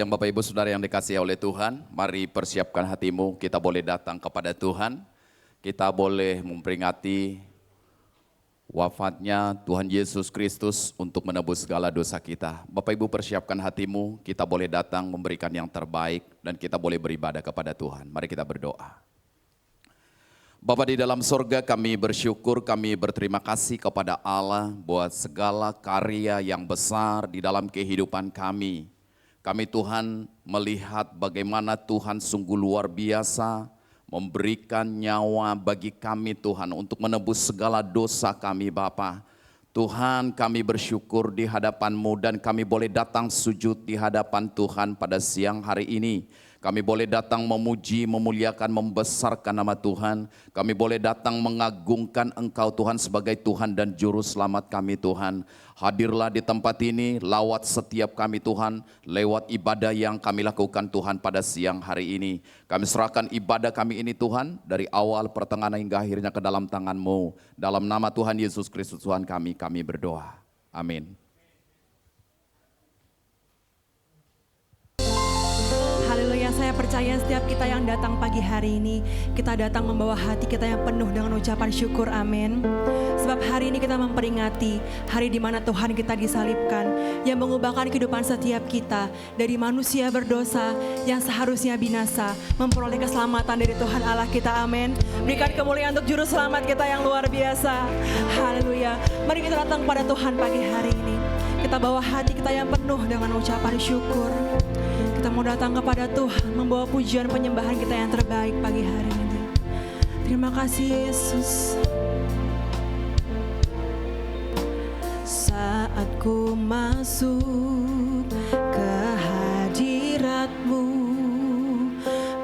Yang Bapak Ibu Saudara yang dikasihi oleh Tuhan, mari persiapkan hatimu, kita boleh datang kepada Tuhan, kita boleh memperingati wafatnya Tuhan Yesus Kristus untuk menebus segala dosa kita. Bapak Ibu persiapkan hatimu, kita boleh datang memberikan yang terbaik dan kita boleh beribadah kepada Tuhan. Mari kita berdoa. Bapa di dalam sorga, kami bersyukur, kami berterima kasih kepada Allah buat segala karya yang besar di dalam kehidupan kami. Kami Tuhan melihat bagaimana Tuhan sungguh luar biasa memberikan nyawa bagi kami Tuhan untuk menebus segala dosa kami Bapa. Tuhan, kami bersyukur di hadapan-Mu dan kami boleh datang sujud di hadapan Tuhan pada siang hari ini. Kami boleh datang memuji, memuliakan, membesarkan nama Tuhan. Kami boleh datang mengagungkan Engkau Tuhan sebagai Tuhan dan Juru Selamat kami Tuhan. Hadirlah di tempat ini, lawat setiap kami Tuhan, lewat ibadah yang kami lakukan Tuhan pada siang hari ini. Kami serahkan ibadah kami ini Tuhan, dari awal pertengahan hingga akhirnya ke dalam tangan-Mu. Dalam nama Tuhan Yesus Kristus Tuhan kami berdoa. Amin. Haleluya, saya percaya setiap kita yang datang pagi hari ini, kita datang membawa hati kita yang penuh dengan ucapan syukur, amin. Sebab hari ini kita memperingati hari di mana Tuhan kita disalibkan, yang mengubahkan kehidupan setiap kita dari manusia berdosa yang seharusnya binasa, memperoleh keselamatan dari Tuhan Allah kita, amin. Berikan kemuliaan untuk Juru Selamat kita yang luar biasa, haleluya. Mari kita datang kepada Tuhan pagi hari ini, kita bawa hati kita yang penuh dengan ucapan syukur. Kita mau datang kepada Tuhan, membawa pujian penyembahan kita yang terbaik pagi hari ini. Terima kasih Yesus. Saat ku masuk ke hadirat-Mu,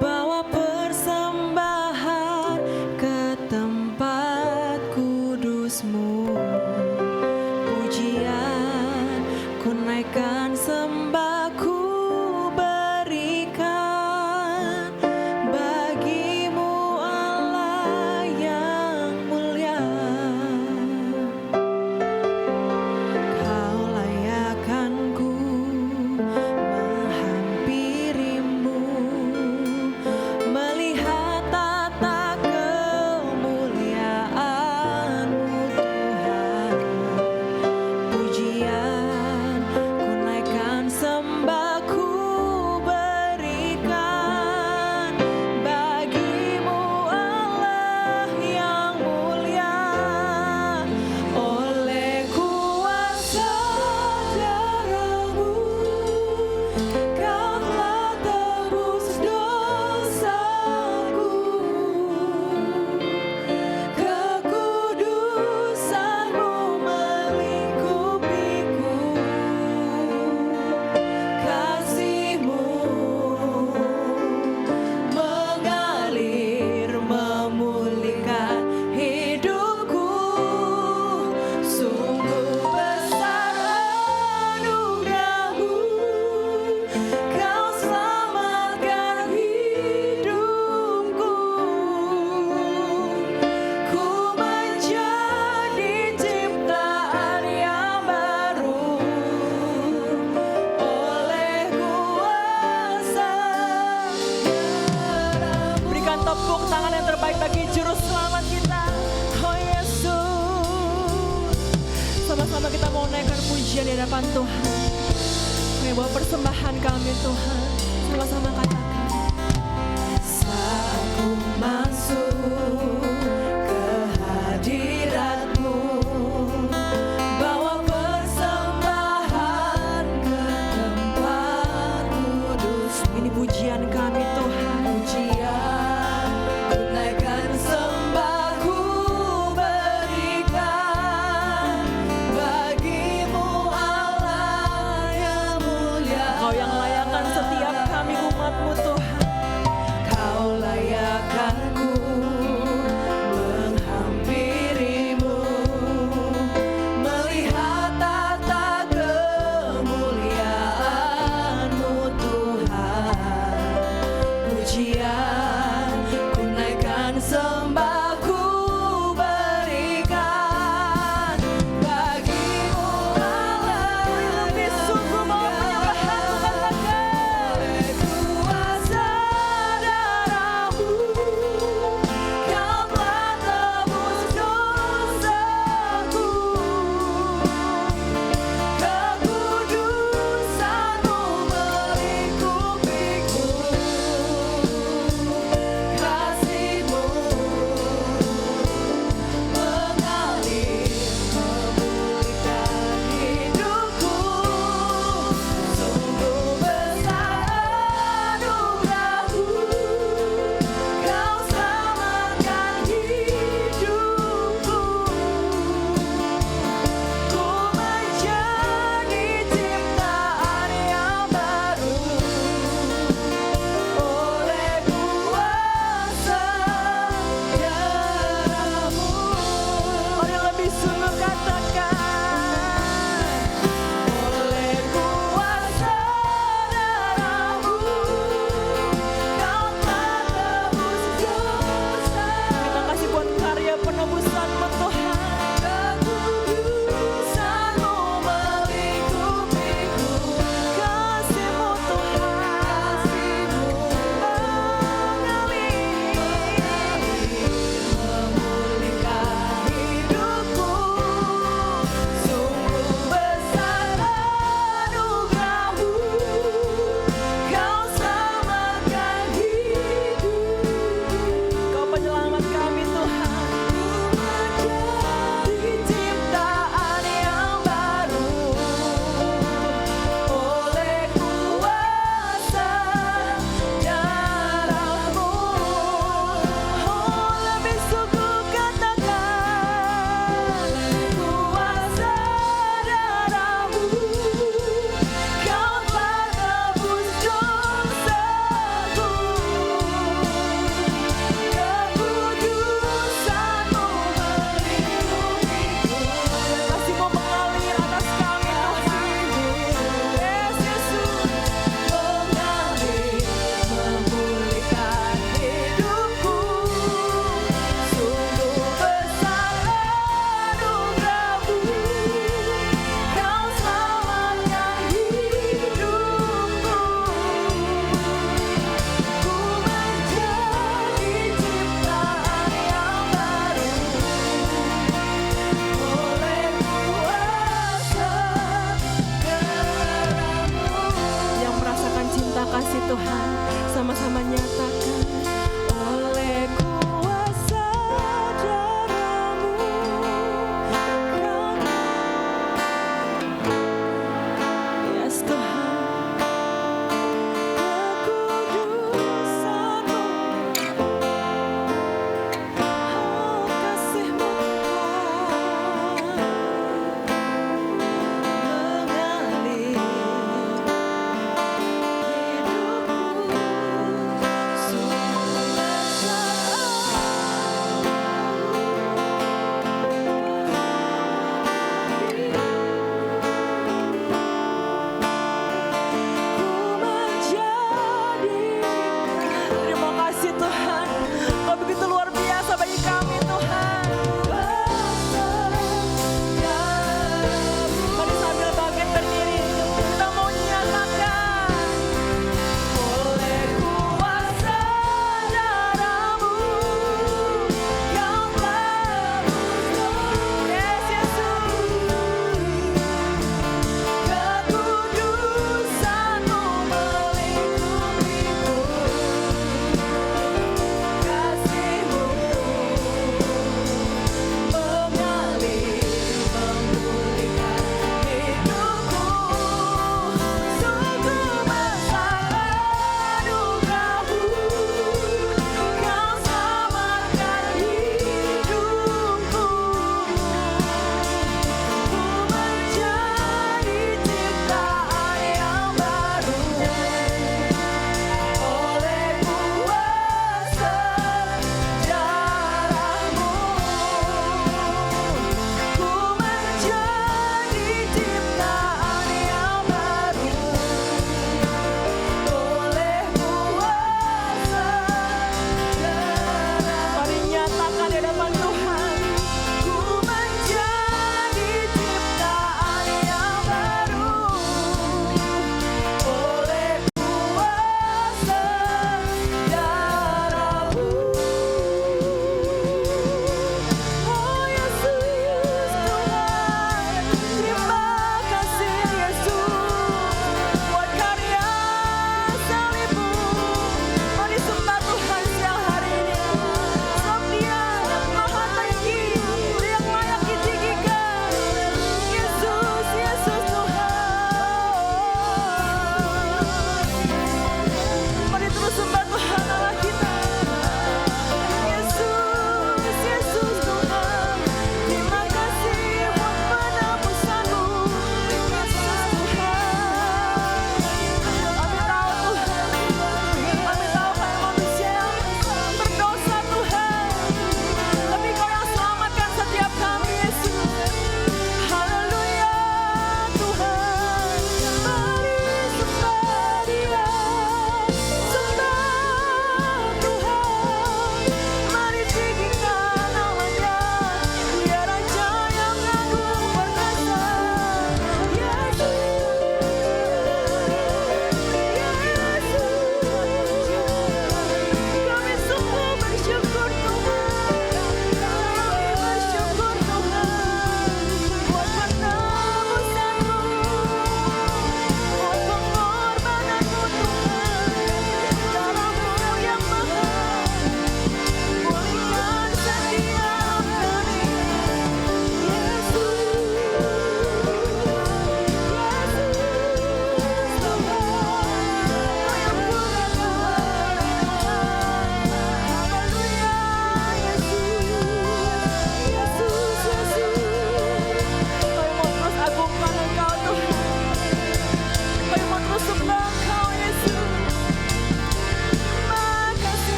bawa persembahan ke tempat kudus-Mu. Pujian ku naikkan, sembah ku berikan bagimu Allah yang mulia. Kau layakkan ku menghampirimu, melihat tata kemuliaan-Mu Tuhan. Pujian ku naikkan, sembah ku berikan bagimu Allah yang mulia. Oleh kuasa darah-Mu, Kau telah tebus dosaku. Kekudusan-Mu melingkupiku, kasih-Mu mengalir memulihkan hidupku. Sungguh besar anugerah-Mu, Kau selamatkan hidupku. Ku menjadi ciptaan yang baru oleh kuasa darah-Mu. Berikan tepuk tangan yang terbaik bagi Juru Selamat kita, oh Yesus. Sama-sama kita mau naikkan pujian di hadapan Tuhan. Kami bawa persembahan kami Tuhan, sama-sama katakan. Saat ku masuk ke hadirat-Mu, bawa persembahan ke tempat kudus. Ini pujian kami Tuhan. Pujian ku naikkan, sembah ku berikan bagimu Allah yang mulia. Kau yang layakkan setiap kami umat-Mu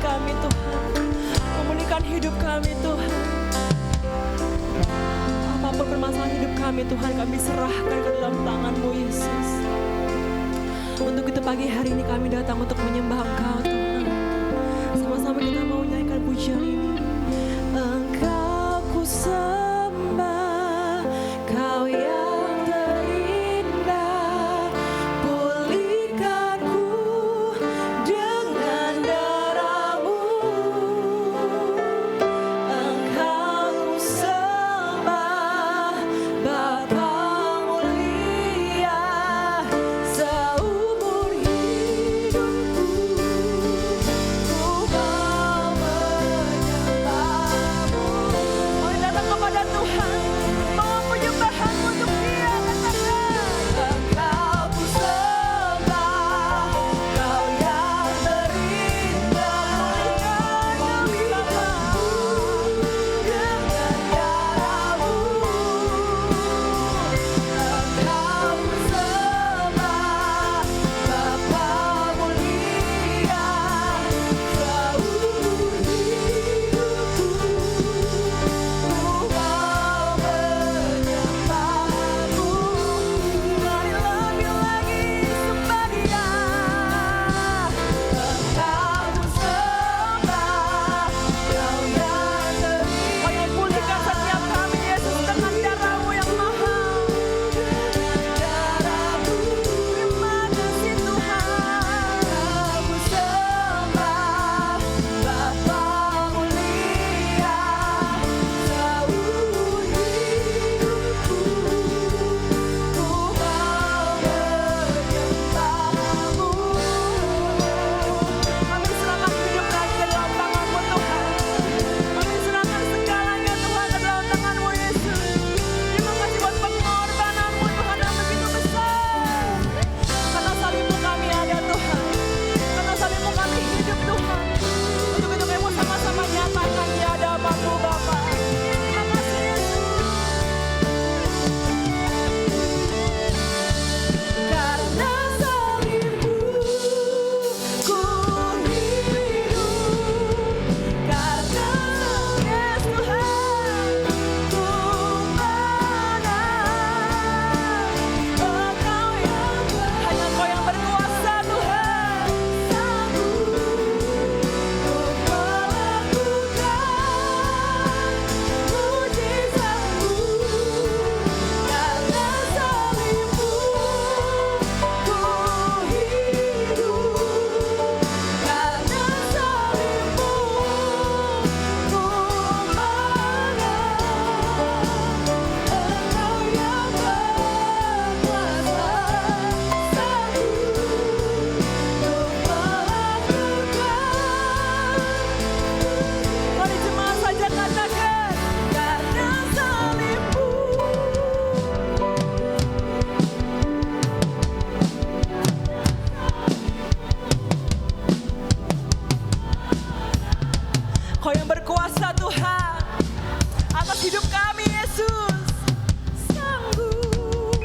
kami Tuhan. Memulihkan hidup kami Tuhan. Apapun permasalahan hidup kami Tuhan, kami serahkan ke dalam tangan-Mu Yesus. Untuk itu pagi hari ini kami datang untuk menyembah Engkau Tuhan. Sama-sama kita mau nyanyikan pujian ini. Engkau ku sembah, Kau yang terindah. Pulihkanku dengan darah-Mu. Engkau ku sembah, Bapa mulia. Seumur hidupku ku mau menyembah-Mu. Mari datang kepada Tuhan, bawa penyembahan untuk Dia, katakan. Engkau ku sembah, Kau yang terindah. Pulihkanku dengan darah-Mu. Engkau ku sembah, Bapa mulia. Seumur hidupku ku mau menyembah-Mu. Mari lebih lagi sembah Dia. Engkau ku sembah, Kau yang terindah. Kau yang pulihkan setiap kami Yesus dengan darah-Mu yang mahal. Darah-Mu, terima kasih Tuhan. Ku sembah, Bapa mulia. Seumur hidupku ku mau menyembah-Mu. Kami serahkan hidup kami ke dalam tangan-Mu Tuhan. Kami serahkan segalanya Tuhan ke dalam tangan-Mu Yesus. Terima kasih buat pengorbanan-Mu Tuhan yang begitu besar. Karena salib-Mu kami ada Tuhan. Karena salib-Mu kami hidup Tuhan. Untuk itu kami mau sama-sama nyatakan di hadapan-Mu Bapa. Terima kasih Yesus. Karena salib-Mu ku hidup. Karena Yesus Tuhan ku menang. Engkau yang hanya Kau yang berkuasa Tuhan. Sanggup untuk melakukan mujizat-Mu. Karena salib-Mu ku hidup. Karena salib-Mu ku menang. Engkau yang berkuasa, sanggup untuk melakukan. Mari jemaat saja katakan, karena salib-Mu. Kau yang berkuasa Tuhan atas hidup kami Yesus. Sanggup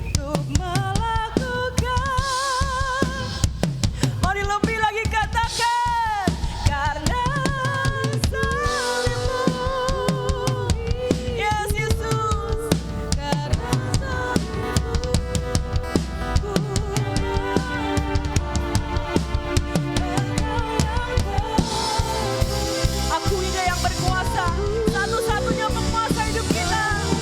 untuk melakukan. Mari lebih lagi katakan, karena salib-Mu. Yes Yesus. Karena salib-Mu ku Aku Dia yang berkuasa, satu-satunya penguasa hidup kita.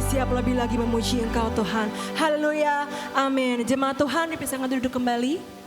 bersiap lebih lagi memuji Engkau Tuhan. Haleluya, amin. Jemaat Tuhan dipersilakan duduk kembali.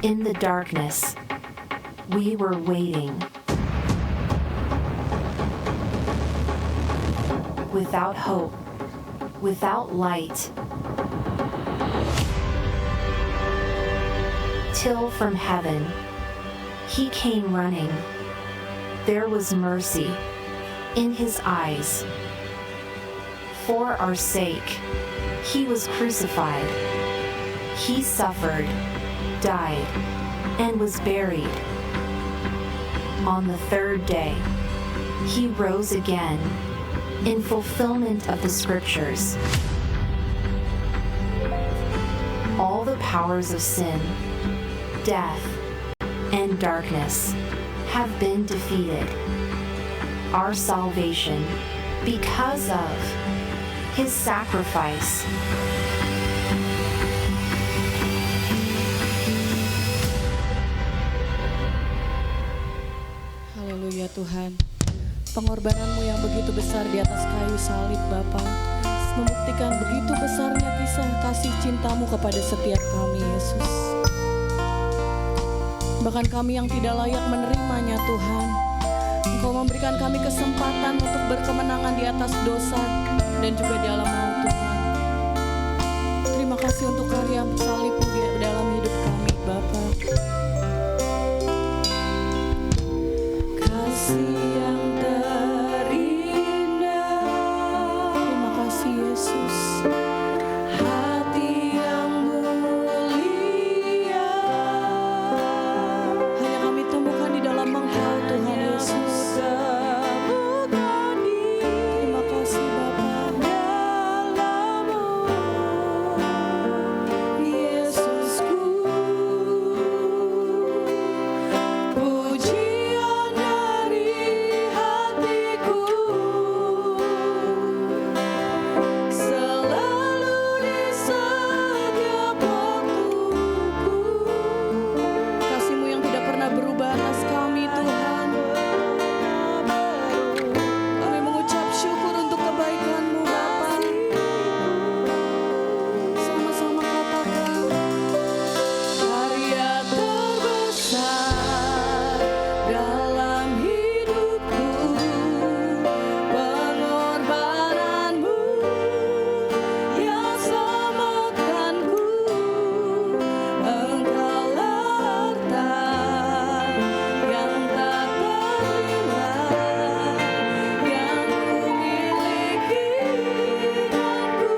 In the darkness, we were waiting. Without hope, without light. Till from heaven, he came running. There was mercy in his eyes. For our sake, he was crucified. He suffered, died, and was buried. On the third day, he rose again in fulfillment of the scriptures. All the powers of sin, death, and darkness have been defeated. Our salvation, because of his sacrifice. Haleluya Tuhan, pengorbananmu yang begitu besar di atas kayu salib Bapa, membuktikan begitu besarnya kisah kasih cintamu kepada setiap kami Yesus. bahkan kami yang tidak layak menerimanya Tuhan. Engkau memberikan kami kesempatan untuk berkemenangan di atas dosa dan juga di alam maut Tuhan. Terima kasih untuk karya salib-Mu di dalam hidup kami Bapa. Kasih yang terindah, terima kasih Yesus. Hati yang mulia, hanya kami temukan di dalam Engkau Tuhan Yesus. Terima kasih Bapa. Yesusku, pujian dari hatiku selalu di setiap waktuku. Kasih-Mu yang tidak pernah berubah atas kami Tuhan. Kami mengucap syukur untuk kebaikan-Mu Bapa. Sama-sama katakan, karya terbesar dalam hidupku, pengorbananmu yang selamatkanku. Engkaulah harta yang tak ternilai, yang kumiliki dan ku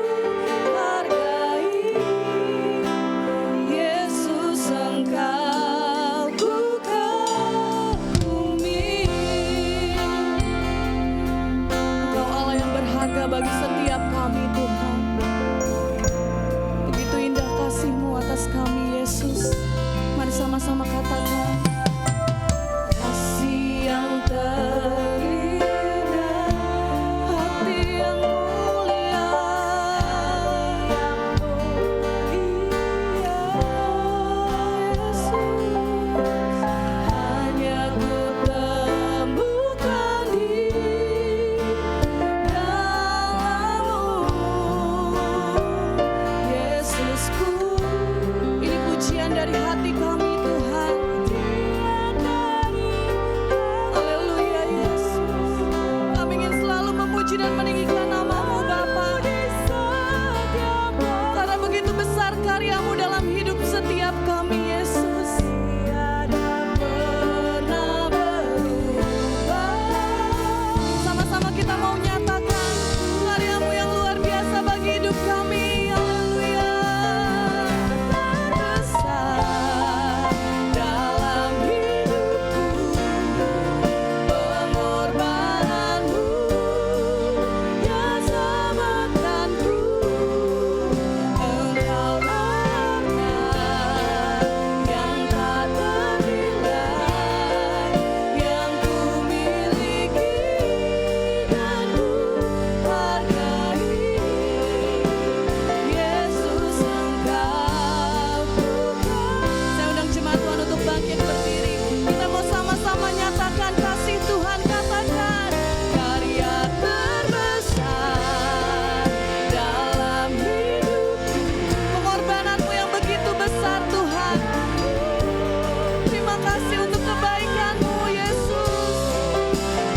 hargai. Yesus, Engkau bukan bumi. Engkau Allah yang berharga bagi setiap kami Tuhan. Begitu indah kasih-Mu atas kami Yesus. Mari sama-sama katakan, kasih yang terindah, hati yang mulia, Yesus. Hanya ku temukan di dalam-Mu, Yesusku. Ini pujian dari hati kami Tuhan. Haleluya Yesus. Kami ingin selalu memuji dan meninggikan nama-Mu Bapa. Karena begitu besar karya-Mu dalam hidup setiap kami Yesus. Tiada pernah berubah. Sama-sama kita mau nyatakan karya-Mu yang luar biasa bagi hidup kami. Haleluya. Besar dalam hidupku, pengorbananmu yang selamatkanku. Engkaulah harta yang tak ternilai, yang kumiliki dan ku hargai. Yesus, Engkau bukan. Saya undang jemaat Tuhan untuk bangkit berdiri. Kita mau sama-sama nyatakan kasih Tuhan. Katakan, karya terbesar dalam hidupku, pengorbanan-Mu yang begitu besar Tuhan. Terima kasih untuk kebaikan-Mu Yesus.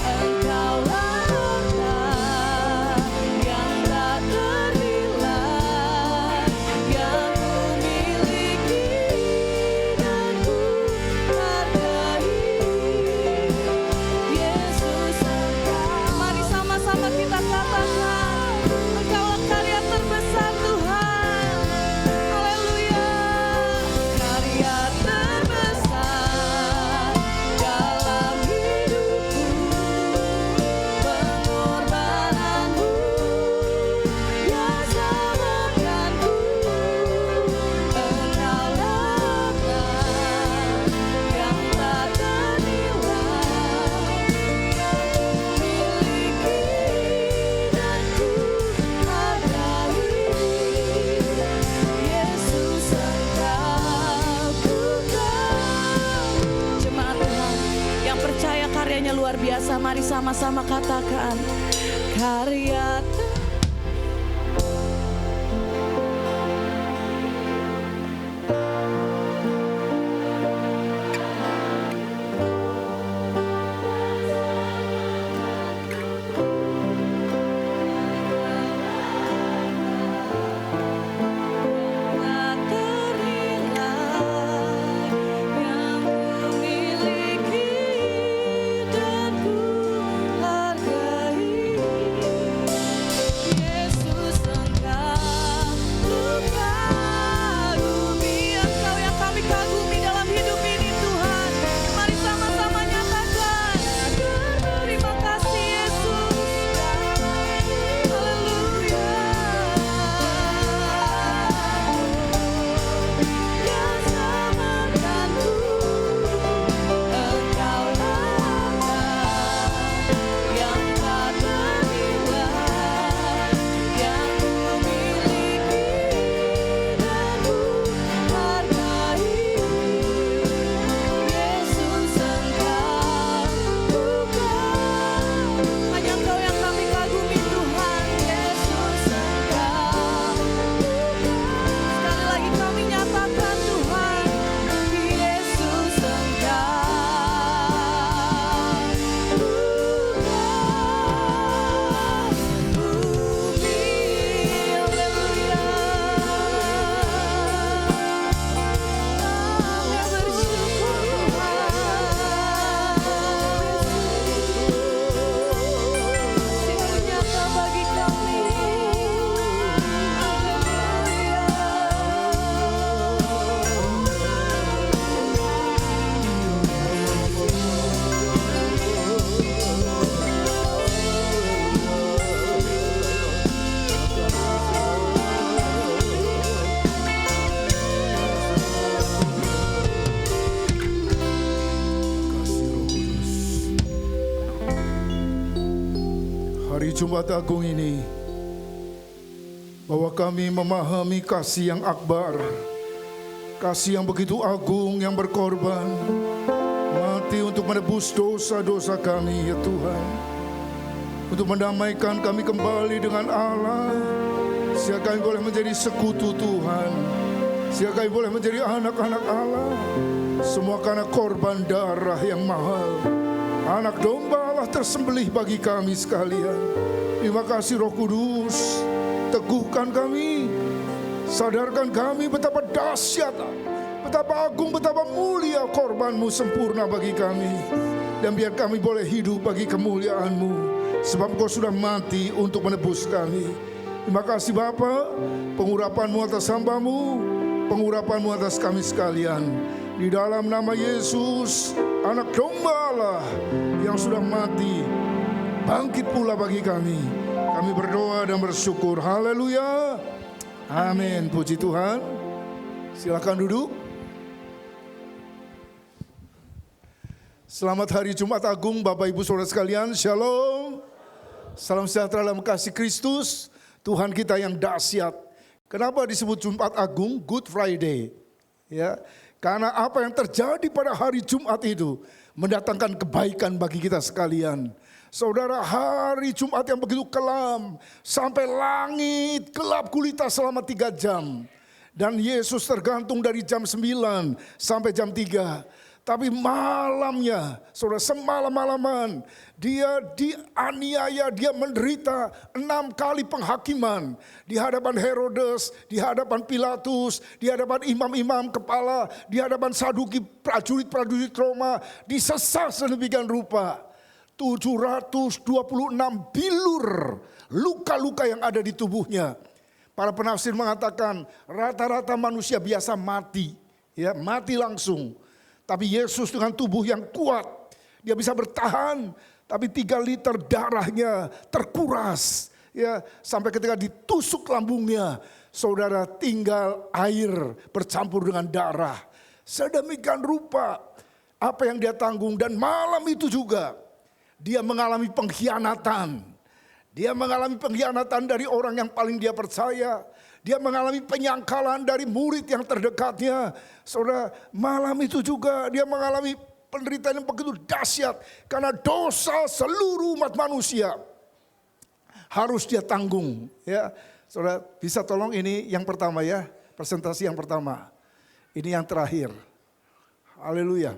Engkaulah harta yang tak ternilai, yang kumiliki dan ku hargai. Yesus, Engkau. Mari sama-sama kita katakan, Engkaulah karya terbesar Tuhan. Haleluya. Karya terbesar dalam hidupku, pengorbananmu yang selamatkanku. Engkaulah harta yang tak ternilai, miliki dan ku hargai. Yesus, Engkau bukan. Jemaat Tuhan yang percaya karyanya luar biasa, mari sama-sama katakan, karya Hari Jumat Agung ini, bahwa kami memahami kasih yang akbar, kasih yang begitu agung yang berkorban, mati untuk menebus dosa-dosa kami ya Tuhan, untuk mendamaikan kami kembali dengan Allah, sehingga kami boleh menjadi sekutu Tuhan, sehingga kami boleh menjadi anak-anak Allah, semua karena korban darah yang mahal. Anak domba Allah tersembelih bagi kami sekalian. Terima kasih Roh Kudus, teguhkan kami, sadarkan kami betapa dahsyat, betapa agung, betapa mulia korban-Mu sempurna bagi kami. Dan biar kami boleh hidup bagi kemuliaan-Mu, sebab Engkau sudah mati untuk menebus kami. Terima kasih Bapa, pengurapan-Mu atas hamba-Mu, pengurapan-Mu atas kami sekalian. Di dalam nama Yesus, anak domba Allah yang sudah mati, bangkit pula bagi kami. Kami berdoa dan bersyukur. Haleluya. Amin. Puji Tuhan. Silakan duduk. Selamat Hari Jumat Agung Bapak Ibu Saudara sekalian. Shalom. Salam sejahtera dalam kasih Kristus. Tuhan kita yang dahsyat. Kenapa disebut Jumat Agung? Good Friday. Ya. Karena apa yang terjadi pada hari Jumat itu mendatangkan kebaikan bagi kita sekalian. Saudara, hari Jumat yang begitu kelam, sampai langit gelap gulita selama 3 jam. Dan Yesus tergantung dari jam 9 sampai jam 3. Tapi malamnya, saudara, semalam-malaman dia dianiaya, dia menderita 6 kali penghakiman. Di hadapan Herodes, di hadapan Pilatus, di hadapan imam-imam kepala, di hadapan Saduki, prajurit-prajurit Roma. Disesat sedemikian rupa. 726 bilur luka-luka yang ada di tubuhnya. Para penafsir mengatakan rata-rata manusia biasa mati, ya, mati langsung. Tapi Yesus dengan tubuh yang kuat, dia bisa bertahan. Tapi 3 liter darahnya terkuras, ya, sampai ketika ditusuk lambungnya, saudara, tinggal air bercampur dengan darah. Sedemikian rupa apa yang dia tanggung. Dan malam itu juga dia mengalami pengkhianatan. Dia mengalami pengkhianatan dari orang yang paling dia percaya. Dia mengalami penyangkalan dari murid yang terdekatnya. Saudara, malam itu juga dia mengalami penderitaan yang begitu dahsyat. Karena dosa seluruh umat manusia harus dia tanggung. Ya, saudara, bisa tolong ini yang pertama ya. Presentasi yang pertama. Ini yang terakhir. Haleluya.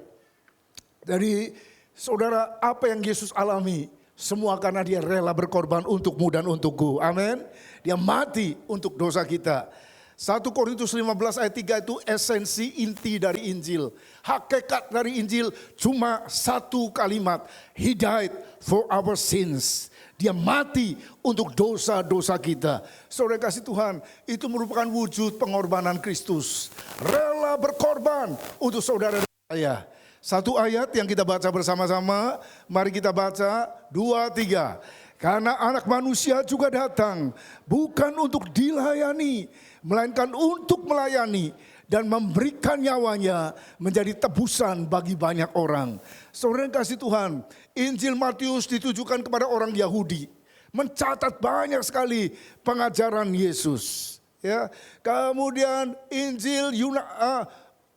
Jadi saudara, apa yang Yesus alami? Semua karena dia rela berkorban untukmu dan untukku. Amin. Dia mati untuk dosa kita. 1 Korintus 15 ayat 3 itu esensi inti dari Injil. Hakikat dari Injil cuma 1 kalimat. He died for our sins. Dia mati untuk dosa-dosa kita. Saudara kasih Tuhan, itu merupakan wujud pengorbanan Kristus. Rela berkorban untuk saudara dan saya. 1 ayat yang kita baca bersama-sama, mari kita baca 2, 3. Karena anak manusia juga datang, bukan untuk dilayani, melainkan untuk melayani dan memberikan nyawanya menjadi tebusan bagi banyak orang. Saudara yang kasih Tuhan, Injil Matius ditujukan kepada orang Yahudi, mencatat banyak sekali pengajaran Yesus. Ya, kemudian Injil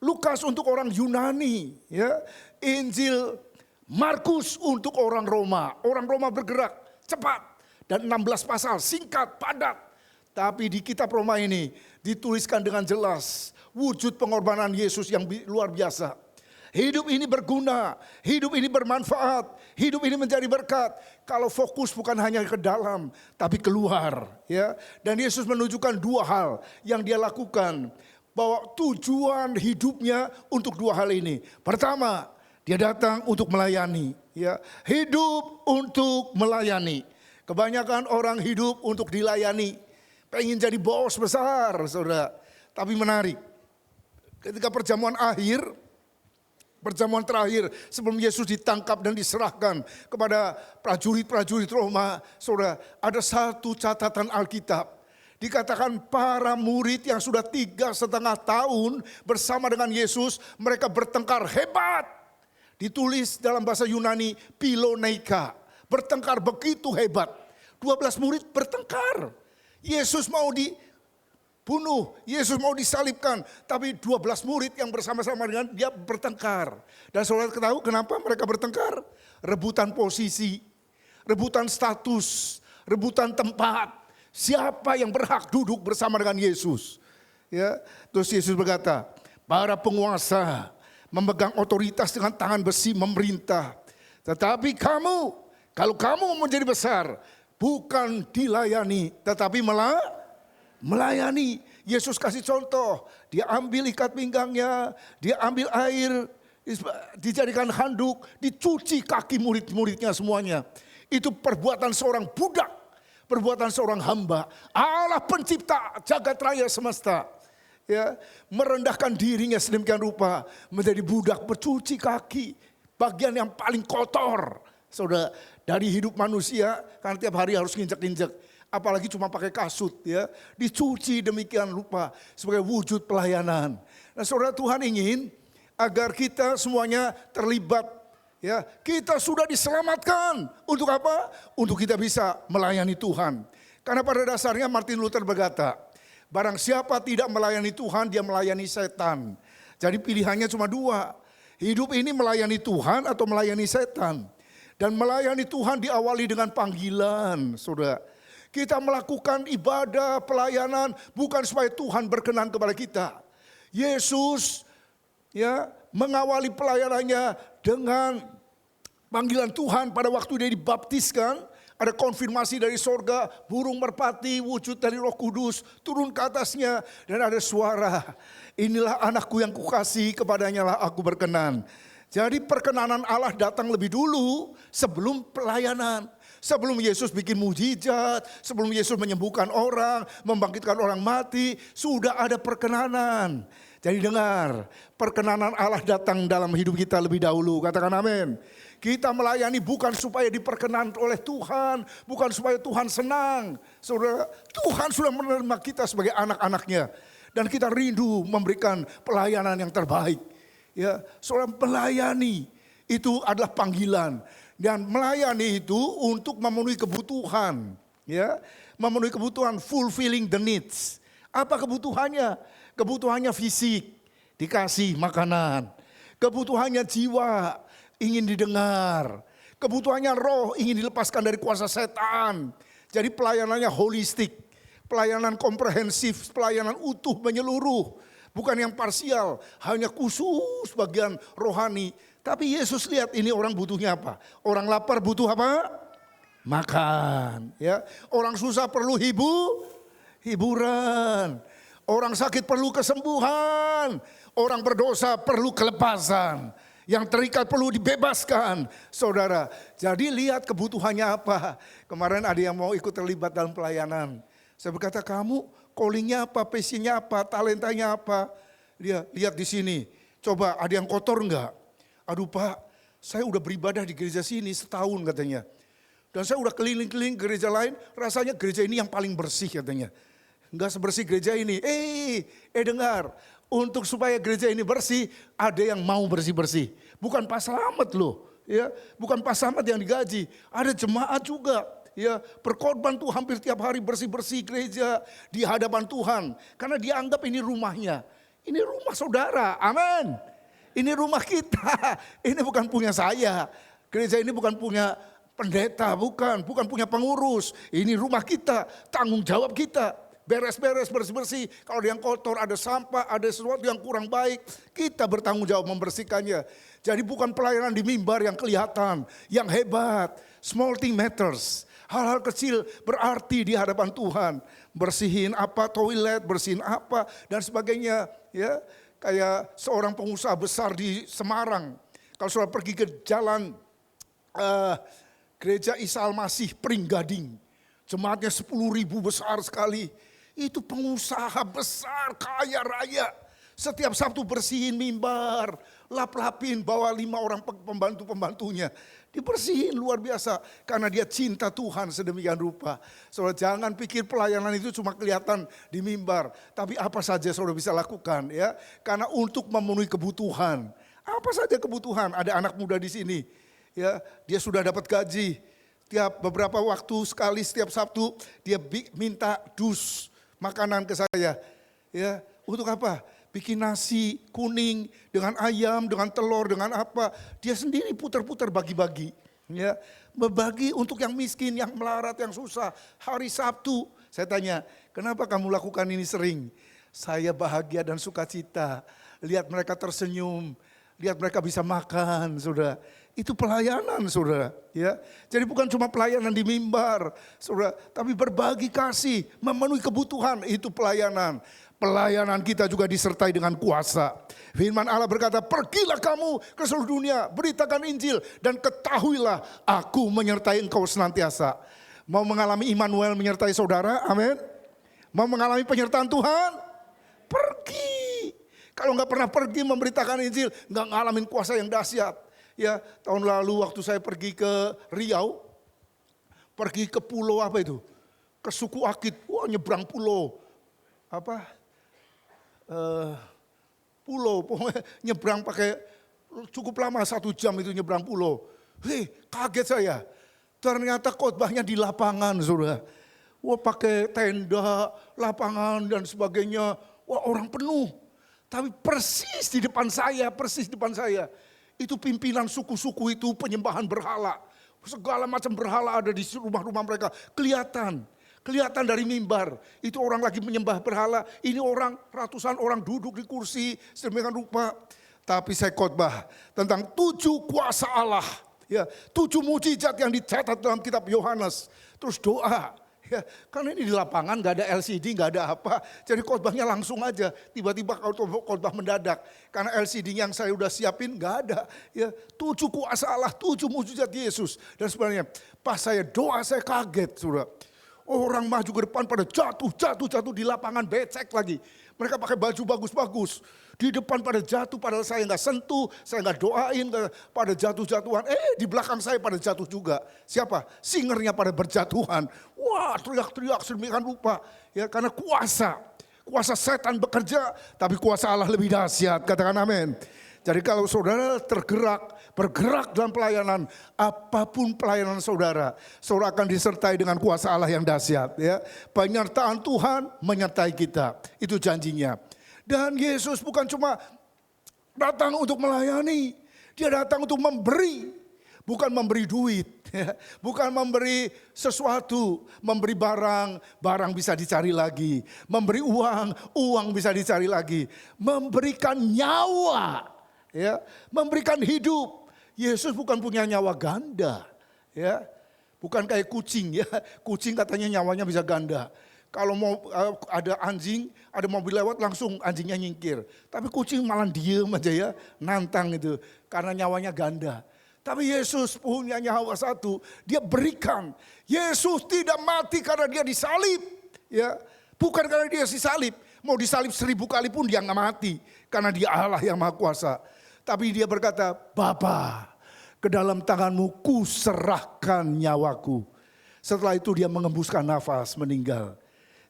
Lukas untuk orang Yunani, ya. Injil Markus untuk orang Roma. Orang Roma bergerak cepat dan 16 pasal singkat, padat. Tapi di kitab Roma ini dituliskan dengan jelas wujud pengorbanan Yesus yang luar biasa. Hidup ini berguna, hidup ini bermanfaat, hidup ini menjadi berkat. Kalau fokus bukan hanya ke dalam, tapi keluar, ya. Dan Yesus menunjukkan 2 hal yang dia lakukan. Bahwa tujuan hidupnya untuk 2 hal ini. Pertama, dia datang untuk melayani. Ya, hidup untuk melayani. Kebanyakan orang hidup untuk dilayani. Pengen jadi bos besar, saudara. Tapi menarik. Ketika perjamuan terakhir sebelum Yesus ditangkap dan diserahkan kepada prajurit-prajurit Roma. Saudara, ada satu catatan Alkitab. Dikatakan para murid yang sudah 3,5 tahun bersama dengan Yesus, mereka bertengkar hebat. Ditulis dalam bahasa Yunani, piloneika. Bertengkar begitu hebat. 12 murid bertengkar. Yesus mau dibunuh, Yesus mau disalibkan. Tapi 12 murid yang bersama-sama dengan dia bertengkar. Dan saudara tahu kenapa mereka bertengkar? Rebutan posisi, rebutan status, rebutan tempat. Siapa yang berhak duduk bersama dengan Yesus? Ya, terus Yesus berkata, para penguasa memegang otoritas dengan tangan besi memerintah. Tetapi kamu, kalau kamu mau menjadi besar, bukan dilayani, tetapi melayani. Yesus kasih contoh, dia ambil ikat pinggangnya, dia ambil air, dijadikan handuk, dicuci kaki murid-muridnya semuanya. Itu perbuatan seorang budak, perbuatan seorang hamba. Allah pencipta jagat raya semesta. Ya, merendahkan dirinya sedemikian rupa menjadi budak bercuci kaki, bagian yang paling kotor. Saudara, dari hidup manusia kan tiap hari harus nginjek-nginjek, apalagi cuma pakai kasut ya, dicuci demikian rupa sebagai wujud pelayanan. Nah, saudara, Tuhan ingin agar kita semuanya terlibat ya. Kita sudah diselamatkan untuk apa? Untuk kita bisa melayani Tuhan. Karena pada dasarnya Martin Luther berkata, barang siapa tidak melayani Tuhan, dia melayani setan. Jadi pilihannya cuma dua. Hidup ini melayani Tuhan atau melayani setan. Dan melayani Tuhan diawali dengan panggilan, saudara. Kita melakukan ibadah, pelayanan bukan supaya Tuhan berkenan kepada kita. Yesus ya mengawali pelayanannya dengan panggilan Tuhan pada waktu dia dibaptiskan. Ada konfirmasi dari sorga, burung merpati, wujud dari Roh Kudus turun ke atasnya. Dan ada suara, inilah anakku yang kukasihi, kepadanya lah aku berkenan. Jadi perkenanan Allah datang lebih dulu sebelum pelayanan. Sebelum Yesus bikin mujizat, sebelum Yesus menyembuhkan orang, membangkitkan orang mati, sudah ada perkenanan. Jadi dengar, perkenanan Allah datang dalam hidup kita lebih dahulu, katakan amin. Kita melayani bukan supaya diperkenan oleh Tuhan, bukan supaya Tuhan senang. Saudara, Tuhan sudah menerima kita sebagai anak-anaknya. Dan kita rindu memberikan pelayanan yang terbaik. Ya, saudara, melayani itu adalah panggilan. Dan melayani itu untuk memenuhi kebutuhan. Ya, memenuhi kebutuhan, fulfilling the needs. Apa kebutuhannya? Kebutuhannya fisik, dikasih makanan. Kebutuhannya jiwa, ingin didengar. Kebutuhannya roh, ingin dilepaskan dari kuasa setan. Jadi pelayanannya holistik, pelayanan komprehensif, pelayanan utuh menyeluruh. Bukan yang parsial, hanya khusus bagian rohani. Tapi Yesus lihat ini orang butuhnya apa? Orang lapar butuh apa? Makan. Ya. Orang susah perlu hiburan. Orang sakit perlu kesembuhan. Orang berdosa perlu kelepasan. Yang terikat perlu dibebaskan, saudara. Jadi lihat kebutuhannya apa. Kemarin ada yang mau ikut terlibat dalam pelayanan. Saya berkata, kamu callingnya apa, passionnya apa, talentanya apa. Dia lihat di sini. Coba ada yang kotor enggak? Aduh Pak, saya udah beribadah di gereja sini setahun katanya. Dan saya udah keliling-keliling gereja lain, rasanya gereja ini yang paling bersih katanya. Enggak sebersih gereja ini. Dengar. Untuk supaya gereja ini bersih, ada yang mau bersih-bersih. Bukan Pak Slamet loh, ya. Bukan Pak Slamet yang digaji. Ada jemaat juga, ya. Berkorban tuh hampir tiap hari bersih-bersih gereja di hadapan Tuhan. Karena dianggap ini rumahnya. Ini rumah saudara, amin. Ini rumah kita, ini bukan punya saya. Gereja ini bukan punya pendeta, bukan punya pengurus. Ini rumah kita, tanggung jawab kita. Beres-beres, bersih-bersih. Kalau ada yang kotor, ada sampah, ada sesuatu yang kurang baik, kita bertanggung jawab membersihkannya. Jadi bukan pelayanan di mimbar yang kelihatan, yang hebat. Small thing matters. Hal-hal kecil berarti di hadapan Tuhan. Bersihin apa toilet, bersihin apa dan sebagainya. Ya, kayak seorang pengusaha besar di Semarang. Kalau saudara pergi ke jalan gereja Isa Al-Masih Pringgading. Jemaatnya 10.000 besar sekali. Itu pengusaha besar, kaya raya. Setiap Sabtu bersihin mimbar, lap-lapin, bawa 5 orang pembantu-pembantunya. Dibersihin luar biasa, karena dia cinta Tuhan sedemikian rupa. Saudara jangan pikir pelayanan itu cuma kelihatan di mimbar. Tapi apa saja saudara bisa lakukan ya. Karena untuk memenuhi kebutuhan. Apa saja kebutuhan, ada anak muda di sini. Ya, dia sudah dapat gaji. Tiap beberapa waktu sekali setiap Sabtu dia minta dus makanan ke saya. Ya, untuk apa? Bikin nasi kuning dengan ayam, dengan telur, dengan apa. Dia sendiri putar-putar bagi-bagi. Ya, berbagi untuk yang miskin, yang melarat, yang susah. Hari Sabtu saya tanya, kenapa kamu lakukan ini sering? Saya bahagia dan sukacita. Lihat mereka tersenyum, lihat mereka bisa makan, saudara. Itu pelayanan, saudara. Ya, jadi bukan cuma pelayanan di mimbar, saudara, tapi berbagi kasih, memenuhi kebutuhan, itu pelayanan. Pelayanan kita juga disertai dengan kuasa. Firman Allah berkata, pergilah kamu ke seluruh dunia, beritakan Injil, dan ketahuilah aku menyertai engkau senantiasa. Mau mengalami Immanuel menyertai saudara, amin. Mau mengalami penyertaan Tuhan, pergi. Kalau nggak pernah pergi memberitakan Injil, nggak ngalamin kuasa yang dahsyat. Ya, tahun lalu waktu saya pergi ke Riau, pergi ke pulau apa itu? Ke suku Akit, wah nyebrang pulau. Apa? Pulau, nyebrang pakai cukup lama 1 jam itu nyebrang pulau. Hei, kaget saya. Ternyata khotbahnya di lapangan, saudara. Wah pakai tenda, lapangan dan sebagainya. Wah orang penuh. Tapi persis di depan saya. Itu pimpinan suku-suku itu penyembahan berhala. Segala macam berhala ada di rumah-rumah mereka. Kelihatan dari mimbar. Itu orang lagi menyembah berhala. Ini orang, ratusan orang duduk di kursi sedemikian rupa. Tapi saya khotbah tentang 7 kuasa Allah. Ya, 7 mujizat yang dicatat dalam kitab Yohanes. Terus doa. Ya, karena ini di lapangan gak ada LCD, gak ada apa. Jadi khotbahnya langsung aja. Tiba-tiba khotbah mendadak. Karena LCD yang saya udah siapin gak ada. Ya, 7 kuasa Allah, 7 mujizat Yesus. Dan sebenarnya pas saya doa saya kaget, saudara. Orang maju ke depan pada jatuh di lapangan becek lagi. Mereka pakai baju bagus-bagus. Di depan pada jatuh, padahal saya nggak sentuh, saya nggak doain, pada jatuh-jatuhan. Di belakang saya pada jatuh juga. Siapa? Singernya pada berjatuhan. Wah, teriak-teriak sedemikian rupa. Ya, karena kuasa setan bekerja, tapi kuasa Allah lebih dahsyat. Katakan amin. Jadi kalau saudara bergerak dalam pelayanan, apapun pelayanan saudara akan disertai dengan kuasa Allah yang dahsyat. Ya. Penyertaan Tuhan menyertai kita, itu janjinya. Dan Yesus bukan cuma datang untuk melayani, dia datang untuk memberi, bukan memberi duit, ya. Bukan memberi sesuatu, memberi barang bisa dicari lagi, memberi uang bisa dicari lagi, memberikan nyawa. Ya, memberikan hidup. Yesus bukan punya nyawa ganda, ya, bukan kayak kucing, ya. Kucing katanya nyawanya bisa ganda. Kalau mau ada anjing, ada mobil lewat langsung anjingnya nyingkir. Tapi kucing malah diem aja ya, nantang itu karena nyawanya ganda. Tapi Yesus punya nyawa satu, dia berikan. Yesus tidak mati karena dia disalib, ya, bukan karena dia disalib. Mau disalib 1000 kali pun dia nggak mati, karena dia Allah yang Maha Kuasa. Tapi dia berkata, Bapa, ke dalam tanganmu ku serahkan nyawaku. Setelah itu dia mengembuskan nafas, meninggal.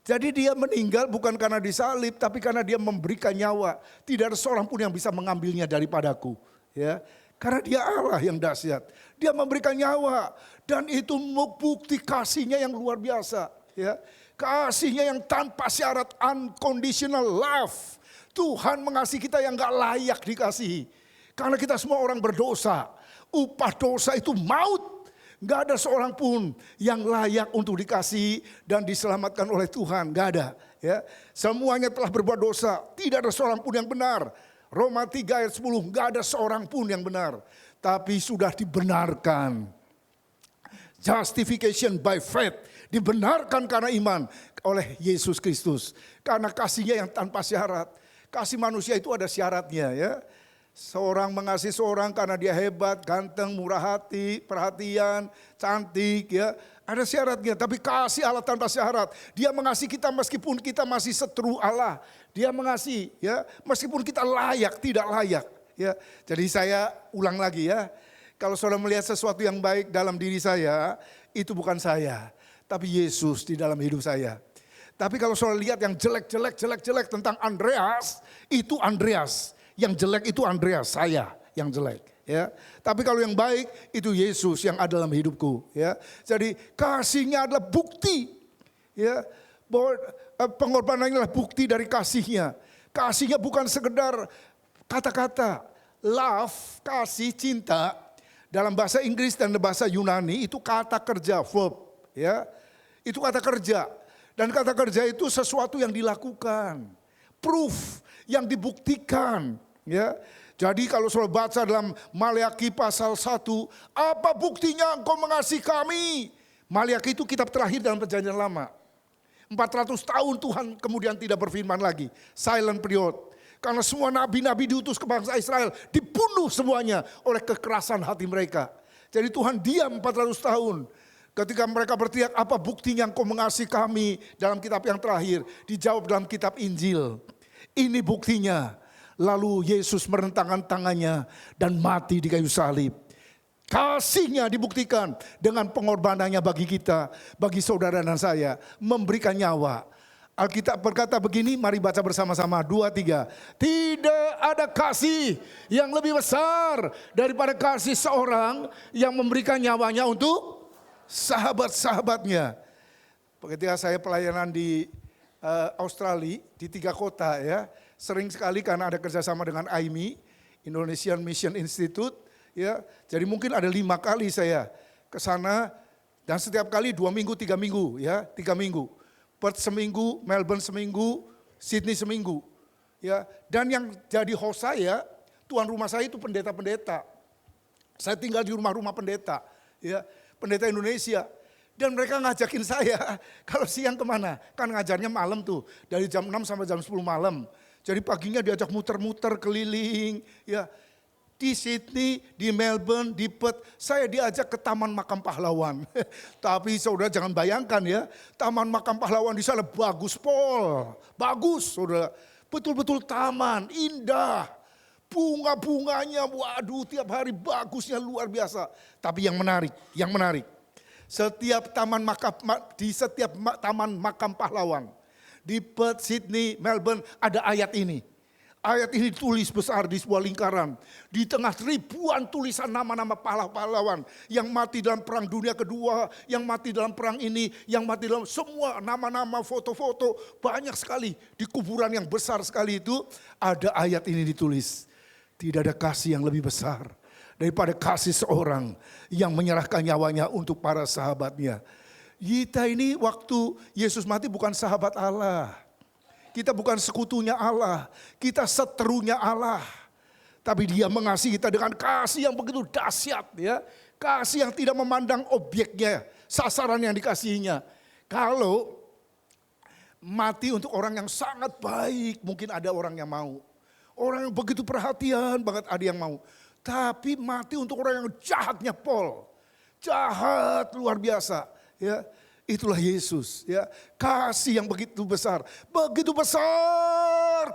Jadi dia meninggal bukan karena disalib, tapi karena dia memberikan nyawa. Tidak ada seorang pun yang bisa mengambilnya daripadaku. Ya, karena dia Allah yang dahsyat. Dia memberikan nyawa, dan itu bukti kasihnya yang luar biasa. Ya, kasihnya yang tanpa syarat, unconditional love. Tuhan mengasihi kita yang gak layak dikasihi. Karena kita semua orang berdosa. Upah dosa itu maut. Gak ada seorang pun yang layak untuk dikasihi dan diselamatkan oleh Tuhan. Gak ada. Ya. Semuanya telah berbuat dosa. Tidak ada seorang pun yang benar. Roma 3 ayat 10. Gak ada seorang pun yang benar. Tapi sudah dibenarkan. Justification by faith. Dibenarkan karena iman oleh Yesus Kristus. Karena kasihnya yang tanpa syarat. Kasih manusia itu ada syaratnya, ya. Seorang mengasihi seorang karena dia hebat, ganteng, murah hati, perhatian, cantik, ya. Ada syaratnya, tapi kasih Allah tanpa syarat. Dia mengasihi kita meskipun kita masih seteru Allah. Dia mengasihi, ya, meskipun kita layak, tidak layak, ya. Jadi saya ulang lagi, ya. Kalau saudara melihat sesuatu yang baik dalam diri saya, itu bukan saya, tapi Yesus di dalam hidup saya. Tapi kalau saudara lihat yang jelek tentang Andreas, itu Andreas. Yang jelek itu Andreas, saya yang jelek. Ya, tapi kalau yang baik itu Yesus yang ada dalam hidupku. Ya, jadi kasihnya adalah bukti. Ya, bahwa pengorbanannya adalah bukti dari kasihnya. Kasihnya bukan sekedar kata-kata. Love, kasih, cinta dalam bahasa Inggris dan bahasa Yunani itu kata kerja, verb. Ya, itu kata kerja. Dan kata kerja itu sesuatu yang dilakukan, proof yang dibuktikan. Ya. Jadi kalau saudara baca dalam Maleakhi pasal 1, apa buktinya engkau mengasihi kami? Maleakhi itu kitab terakhir dalam perjanjian lama. 400 tahun Tuhan kemudian tidak berfirman lagi, silent period. Karena semua nabi-nabi diutus ke bangsa Israel dibunuh semuanya oleh kekerasan hati mereka. Jadi Tuhan diam 400 tahun. Ketika mereka berteriak, apa buktinya engkau mengasihi kami dalam kitab yang terakhir? Dijawab dalam kitab Injil. Ini buktinya. Lalu Yesus merentangkan tangannya dan mati di kayu salib. Kasihnya dibuktikan dengan pengorbanannya bagi kita, bagi saudara dan saya. Memberikan nyawa. Alkitab berkata begini, mari baca bersama-sama. 2, 3. Tidak ada kasih yang lebih besar daripada kasih seorang yang memberikan nyawanya untuk sahabat-sahabatnya. Ketika saya pelayanan di Australia, di 3 kota ya. Sering sekali karena ada kerjasama dengan AIMI, Indonesian Mission Institute. Ya, jadi mungkin ada 5 kali saya ke sana dan setiap kali 2 minggu, 3 minggu, ya 3 minggu. Perth seminggu, Melbourne seminggu, Sydney seminggu. Ya, dan yang jadi host saya, tuan rumah saya itu pendeta-pendeta. Saya tinggal di rumah-rumah pendeta, ya pendeta Indonesia. Dan mereka ngajakin saya, kalau siang kemana? Kan ngajarnya malam tuh, dari jam 6 sampai jam 10 malam. Jadi paginya diajak muter-muter keliling, ya di Sydney, di Melbourne, di Perth, saya diajak ke Taman Makam Pahlawan. Tapi saudara jangan bayangkan ya, Taman Makam Pahlawan di sana bagus Pol, bagus saudara, betul-betul taman, indah, bunga-bunganya, waduh tiap hari bagusnya luar biasa. Tapi yang menarik, setiap taman Makam Pahlawan, di Perth, Sydney, Melbourne ada ayat ini. Ayat ini ditulis besar di sebuah lingkaran. Di tengah ribuan tulisan nama-nama pahlawan yang mati dalam perang dunia kedua, yang mati dalam perang ini, yang mati dalam semua nama-nama, foto-foto. Banyak sekali di kuburan yang besar sekali itu ada ayat ini ditulis. Tidak ada kasih yang lebih besar daripada kasih seorang yang menyerahkan nyawanya untuk para sahabatnya. Kita ini waktu Yesus mati bukan sahabat Allah. Kita bukan sekutunya Allah. Kita seterunya Allah. Tapi dia mengasihi kita dengan kasih yang begitu dahsyat. Ya. Kasih yang tidak memandang objeknya, sasaran yang dikasihinya. Kalau mati untuk orang yang sangat baik, mungkin ada orang yang mau. Orang yang begitu perhatian banget ada yang mau. Tapi mati untuk orang yang jahatnya Pol. Jahat luar biasa. Ya, itulah Yesus. Ya, kasih yang begitu besar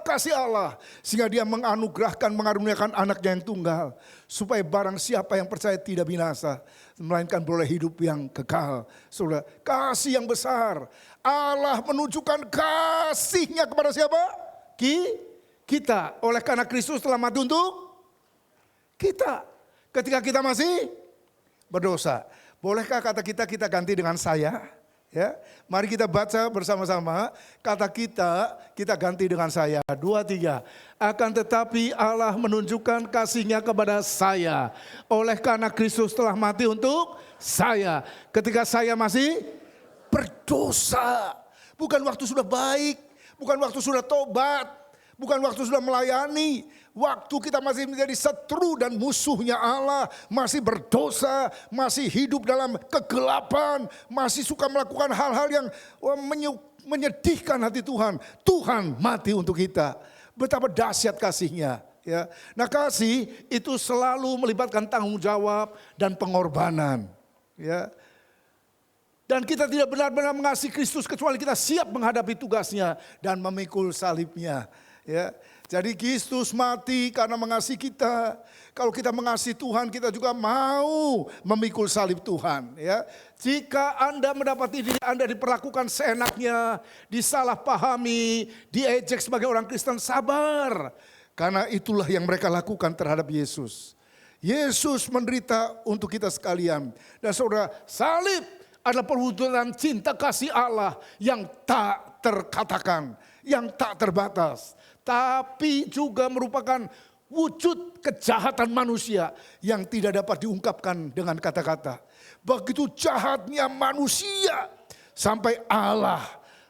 kasih Allah, sehingga Dia menganugerahkan, mengaruniakan anaknya yang tunggal, supaya barang siapa yang percaya tidak binasa, melainkan boleh hidup yang kekal. Saudara, kasih yang besar. Allah menunjukkan kasihnya kepada siapa? Kita. Oleh karena Kristus telah mati untuk kita. Ketika kita masih berdosa. Bolehkah kata kita ganti dengan saya? Ya, mari kita baca bersama-sama. Kata kita ganti dengan saya. 2, 3. Akan tetapi Allah menunjukkan kasih-Nya kepada saya. Oleh karena Kristus telah mati untuk saya. Ketika saya masih berdosa. Bukan waktu sudah baik. Bukan waktu sudah tobat. Bukan waktu sudah melayani. Waktu kita masih menjadi setru dan musuhnya Allah. Masih berdosa. Masih hidup dalam kegelapan. Masih suka melakukan hal-hal yang menyedihkan hati Tuhan. Tuhan mati untuk kita. Betapa dahsyat kasih-Nya. Ya. Nah, kasih itu selalu melibatkan tanggung jawab dan pengorbanan. Ya. Dan kita tidak benar-benar mengasihi Kristus kecuali kita siap menghadapi tugasnya dan memikul salibnya. Ya, jadi Kristus mati karena mengasihi kita. Kalau kita mengasihi Tuhan, kita juga mau memikul salib Tuhan. Ya, jika Anda mendapati diri Anda diperlakukan seenaknya, disalahpahami, diejek sebagai orang Kristen, sabar. Karena itulah yang mereka lakukan terhadap Yesus. Yesus menderita untuk kita sekalian. Dan saudara, salib adalah perwujudan cinta kasih Allah yang tak terkatakan, yang tak terbatas. Tapi juga merupakan wujud kejahatan manusia yang tidak dapat diungkapkan dengan kata-kata. Begitu jahatnya manusia sampai Allah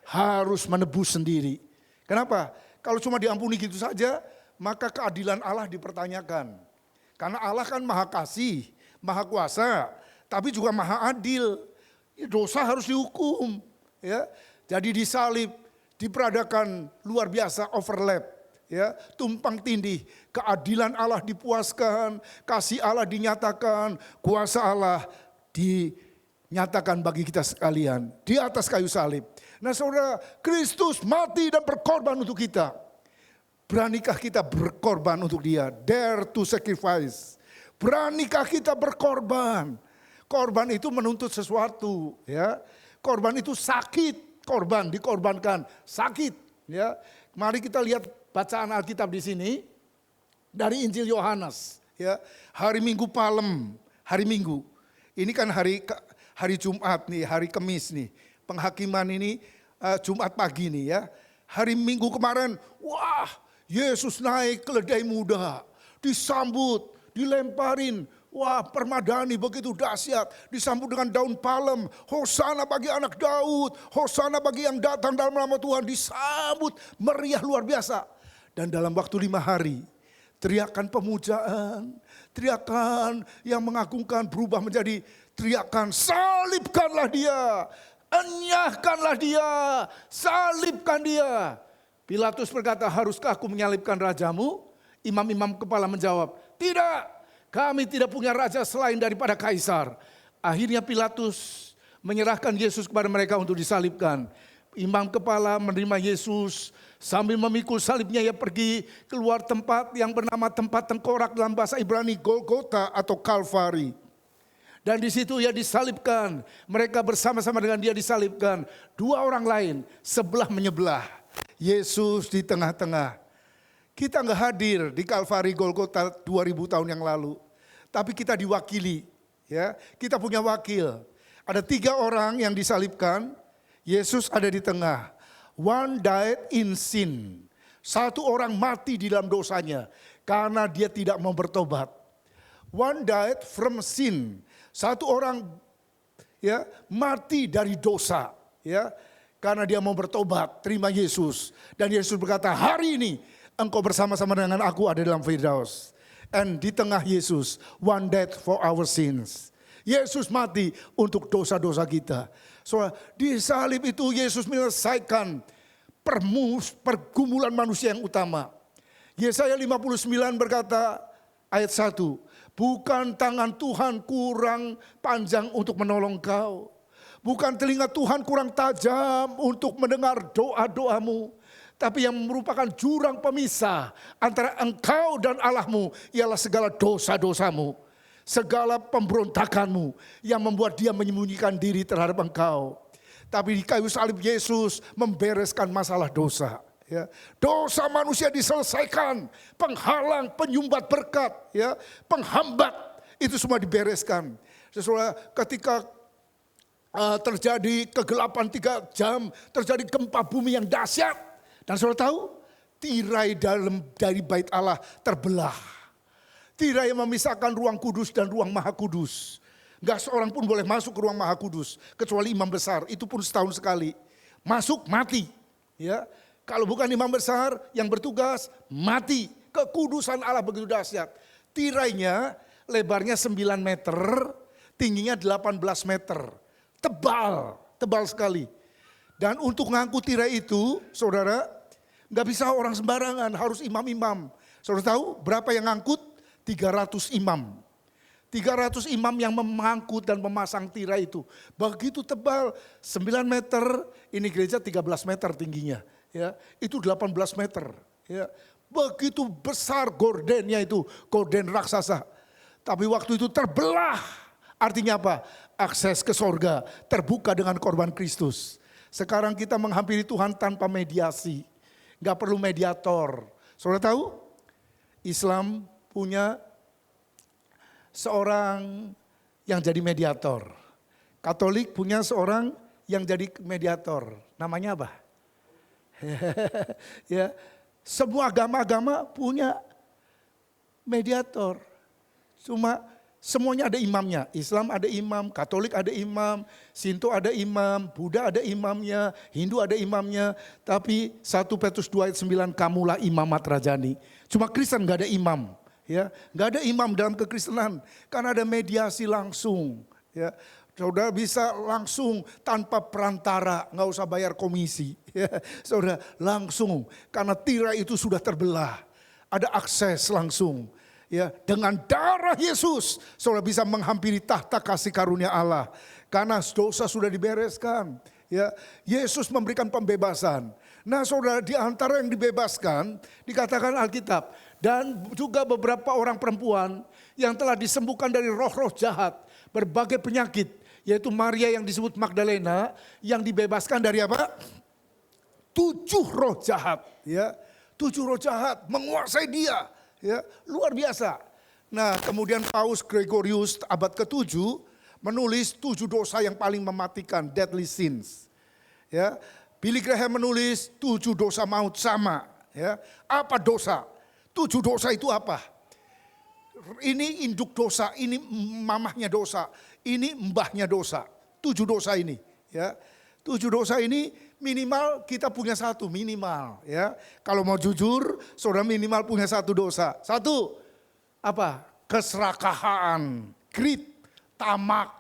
harus menebus sendiri. Kenapa? Kalau cuma diampuni gitu saja, maka keadilan Allah dipertanyakan. Karena Allah kan maha kasih, maha kuasa, tapi juga maha adil. Dosa harus dihukum. Ya. Jadi disalib, diperadakan luar biasa overlap. Ya, tumpang tindih, keadilan Allah dipuaskan, kasih Allah dinyatakan, kuasa Allah dinyatakan bagi kita sekalian di atas kayu salib. Nah saudara, Kristus mati dan berkorban untuk kita. Beranikah kita berkorban untuk dia? Dare to sacrifice. Beranikah kita berkorban? Korban itu menuntut sesuatu, ya. Korban itu sakit, korban dikorbankan, sakit, ya. Mari kita lihat bacaan Alkitab di sini dari Injil Yohanes, ya. Hari Minggu Palem, hari Minggu. Ini kan hari Jumat nih, hari Kamis nih. Penghakiman ini Jumat pagi nih ya. Hari Minggu kemarin, wah, Yesus naik keledai muda, disambut, dilemparin, wah permadani begitu dahsyat, disambut dengan daun palem, hosana bagi anak Daud, hosana bagi yang datang dalam nama Tuhan, disambut meriah luar biasa. Dan dalam waktu 5 hari, teriakan pemujaan, teriakan yang mengagungkan berubah menjadi teriakan salibkanlah dia, enyahkanlah dia, salibkan dia. Pilatus berkata, haruskah aku menyalibkan rajamu? Imam-imam kepala menjawab, tidak, kami tidak punya raja selain daripada Kaisar. Akhirnya Pilatus menyerahkan Yesus kepada mereka untuk disalibkan. Imam kepala menerima Yesus, sambil memikul salibnya ia pergi keluar tempat yang bernama tempat tengkorak dalam bahasa Ibrani, Golgota atau Kalvari. Dan di situ ia disalibkan, mereka bersama-sama dengan dia disalibkan. 2 orang lain sebelah menyebelah. Yesus di tengah-tengah. Kita nggak hadir di Kalvari Golgota 2000 tahun yang lalu. Tapi kita diwakili. Ya, kita punya wakil. Ada 3 orang yang disalibkan. Yesus ada di tengah. One died in sin. 1 orang mati di dalam dosanya. Karena dia tidak mau bertobat. One died from sin. 1 orang ya mati dari dosa. Ya. Karena dia mau bertobat, terima Yesus. Dan Yesus berkata, hari ini engkau bersama-sama dengan aku ada dalam Firdaus. And di tengah Yesus, one death for our sins. Yesus mati untuk dosa-dosa kita. So, di salib itu Yesus menyelesaikan pergumulan manusia yang utama. Yesaya 59 berkata, ayat 1, bukan tangan Tuhan kurang panjang untuk menolong kau. Bukan telinga Tuhan kurang tajam untuk mendengar doa-doamu. Tapi yang merupakan jurang pemisah antara engkau dan Allahmu ialah segala dosa-dosamu. Segala pemberontakanmu yang membuat dia menyembunyikan diri terhadap engkau. Tapi di kayu salib Yesus membereskan masalah dosa. Ya. Dosa manusia diselesaikan. Penghalang, penyumbat berkat. Ya. Penghambat, itu semua dibereskan. Sesuai ketika terjadi kegelapan 3 jam, terjadi gempa bumi yang dahsyat. Dan saudara tahu, tirai dari bait Allah terbelah. Tirai yang memisahkan ruang kudus dan ruang maha kudus. Enggak seorang pun boleh masuk ke ruang maha kudus, kecuali imam besar, itu pun setahun sekali. Masuk, mati. Ya, kalau bukan imam besar yang bertugas, mati. Kekudusan Allah begitu dahsyat. Tirainya lebarnya 9 meter, tingginya 18 meter. Tebal sekali. Dan untuk ngangkut tirai itu, saudara, nggak bisa orang sembarangan, harus imam-imam. Saudara tahu berapa yang ngangkut? 300 imam. 300 imam yang mengangkut dan memasang tirai itu. Begitu tebal, 9 meter, ini gereja 13 meter tingginya. Ya, itu 18 meter. Ya, begitu besar gordennya itu, gorden raksasa. Tapi waktu itu terbelah. Artinya apa? Akses ke sorga terbuka dengan korban Kristus. Sekarang kita menghampiri Tuhan tanpa mediasi. Gak perlu mediator. Saudara tahu? Islam punya seorang yang jadi mediator. Katolik punya seorang yang jadi mediator. Namanya apa? Ya, semua agama-agama punya mediator. Cuma semuanya ada imamnya. Islam ada imam, Katolik ada imam, Sinto ada imam, Buddha ada imamnya, Hindu ada imamnya. Tapi 1 Petrus 2 ayat 9, kamulah imamat rajani. Cuma Kristen gak ada imam. Ya, nggak ada imam dalam kekristenan karena ada mediasi langsung. Ya, saudara bisa langsung tanpa perantara, nggak usah bayar komisi. Ya, saudara langsung karena tirai itu sudah terbelah, ada akses langsung. Ya, dengan darah Yesus, saudara bisa menghampiri tahta kasih karunia Allah karena dosa sudah dibereskan. Ya, Yesus memberikan pembebasan. Nah, saudara, di antara yang dibebaskan dikatakan Alkitab, dan juga beberapa orang perempuan yang telah disembuhkan dari roh-roh jahat, berbagai penyakit, yaitu Maria yang disebut Magdalena yang dibebaskan dari apa? 7 roh jahat, ya. 7 roh jahat menguasai dia, ya, luar biasa. Nah, kemudian Paus Gregorius abad ke-7 menulis 7 dosa yang paling mematikan, deadly sins. Ya, Billy Graham menulis 7 dosa maut sama, ya. Apa dosa? 7 dosa itu apa? Ini induk dosa, ini mamahnya dosa, ini mbahnya dosa. 7 dosa ini, ya. 7 dosa ini minimal kita punya 1, minimal, ya. Kalau mau jujur, saudara minimal punya 1 dosa. 1, apa? Keserakahan, greed, tamak,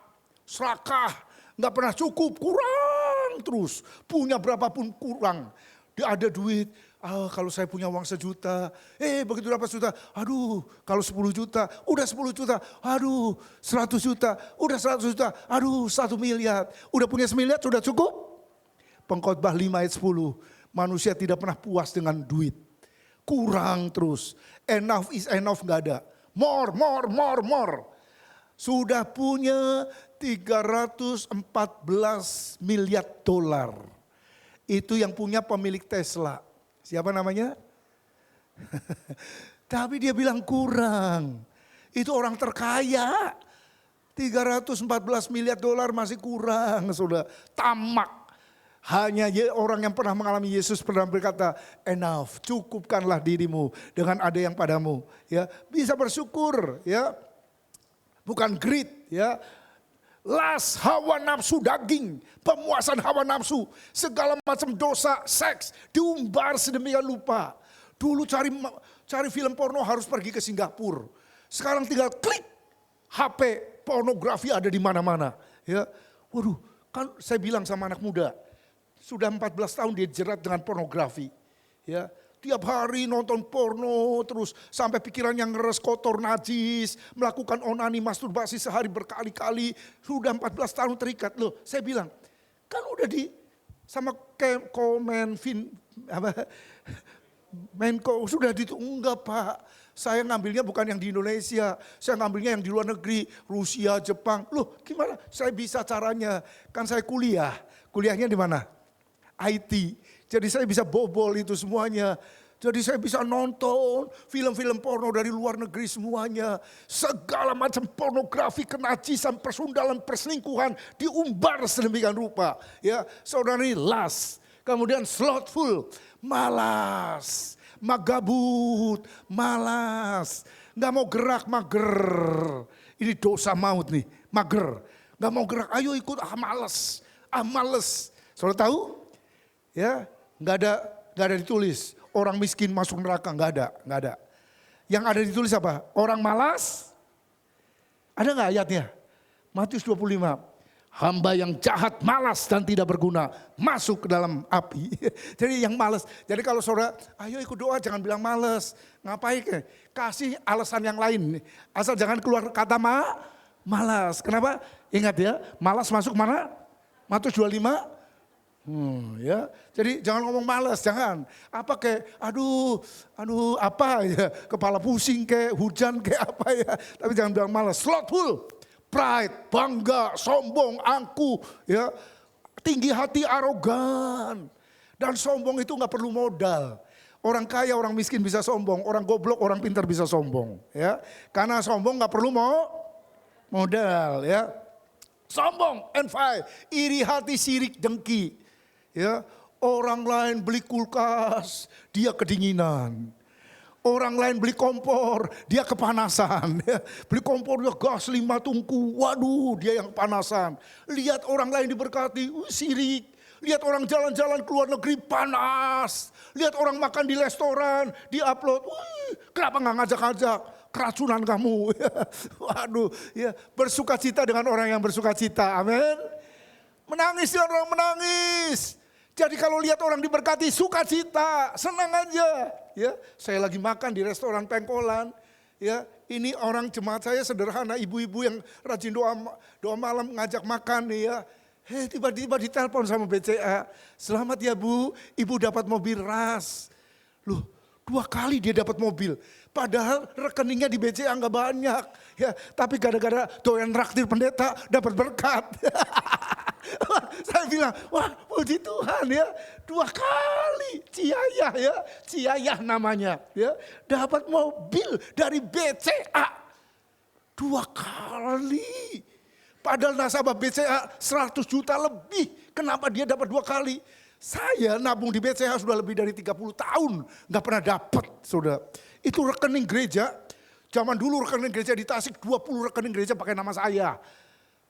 serakah, nggak pernah cukup, kurang terus. Punya berapapun kurang. Dia ada duit, kalau saya punya uang 1 juta, begitu dapat 1 juta, aduh kalau 10 juta, udah 10 juta, aduh 100 juta, udah 100 juta, aduh 1 miliar. Udah punya 1 miliar sudah cukup? Pengkhotbah 5 ayat 10, manusia tidak pernah puas dengan duit. Kurang terus, enough is enough gak ada. More. Sudah punya 314 miliar dolar. Itu yang punya pemilik Tesla. Siapa namanya? Tapi dia bilang kurang. Itu orang terkaya. 314 miliar dolar masih kurang, saudara. Tamak. Hanya orang yang pernah mengalami Yesus pernah berkata, enough, cukupkanlah dirimu dengan ada yang padamu. Ya, bisa bersyukur, ya. Bukan greed, ya. Lust, hawa nafsu daging, pemuasan hawa nafsu, segala macam dosa, seks, diumbar sedemikian lupa. Dulu cari film porno harus pergi ke Singapura. Sekarang tinggal klik, HP pornografi ada di mana-mana. Ya, waduh, kan saya bilang sama anak muda, sudah 14 tahun dia jerat dengan pornografi. Ya, tiap hari nonton porno terus sampai pikiran yang ngeres, kotor, najis, melakukan onani, masturbasi sehari berkali-kali. Sudah 14 tahun terikat. Loh, saya bilang, kan udah sama Menko sudah enggak Pak. Saya ngambilnya bukan yang di Indonesia, saya ngambilnya yang di luar negeri, Rusia, Jepang. Loh, gimana? Saya bisa caranya. Kan saya kuliahnya di mana? IT. Jadi saya bisa bobol itu semuanya. Jadi saya bisa nonton film-film porno dari luar negeri semuanya. Segala macam pornografi, kenajisan, persundalan, perselingkuhan diumbar sedemikian rupa. Ya, saudara ini lust. Kemudian slothful, malas. Magabut, malas. Gak mau gerak, mager. Ini dosa maut nih, mager. Gak mau gerak, ayo ikut, males. Males. Saudara tahu? Ya, nggak ada ditulis orang miskin masuk neraka, nggak ada. Yang ada ditulis apa? Orang malas. Ada nggak ayatnya? Matius 25. Hamba yang jahat, malas dan tidak berguna masuk ke dalam api. Jadi yang malas. Jadi kalau saudara, ayo ikut doa, jangan bilang malas. Ngapain? Kasih alasan yang lain. Asal jangan keluar kata malas. Kenapa? Ingat ya, malas masuk mana? Matius 25. Ya, jadi jangan ngomong malas, jangan. Apa kayak, aduh apa ya, kepala pusing kayak hujan kayak apa ya. Tapi jangan bilang malas. Slothful, pride, bangga, sombong, angkuh, ya, tinggi hati, arogan. Dan sombong itu nggak perlu modal. Orang kaya, orang miskin bisa sombong, orang goblok, orang pintar bisa sombong. Ya, karena sombong nggak perlu modal ya. Sombong, envy, iri hati, sirik, dengki. Ya, orang lain beli kulkas, dia kedinginan. Orang lain beli kompor, dia kepanasan. Ya, beli kompor dia gas 5 tungku, waduh dia yang kepanasan. Lihat orang lain diberkati, sirik. Lihat orang jalan-jalan ke luar negeri panas. Lihat orang makan di restoran, di-upload. Kenapa nggak ngajak-ngajak? Keracunan kamu. Waduh, ya, bersukacita dengan orang yang bersukacita. Amin. Menangis dengan orang menangis. Jadi kalau lihat orang diberkati, sukacita, senang aja. Ya, saya lagi makan di restoran pengkolan. Ya, ini orang jemaat saya sederhana, ibu-ibu yang rajin doa malam ngajak makan nih ya. Tiba-tiba ditelepon sama BCA. Selamat ya Bu, Ibu dapat mobil ras. Loh, 2 kali dia dapat mobil. Padahal rekeningnya di BCA nggak banyak. Ya, tapi gara-gara doyan raktir pendeta dapat berkat. Saya bilang, wah puji Tuhan ya. 2 kali Ciayah ya. Ciayah namanya ya. Dapat mobil dari BCA. 2 kali. Padahal nasabah BCA 100 juta lebih. Kenapa dia dapat 2 kali? Saya nabung di BCA sudah lebih dari 30 tahun. Nggak pernah dapat, saudara. Itu rekening gereja. Zaman dulu rekening gereja di Tasik 20 rekening gereja pakai nama saya.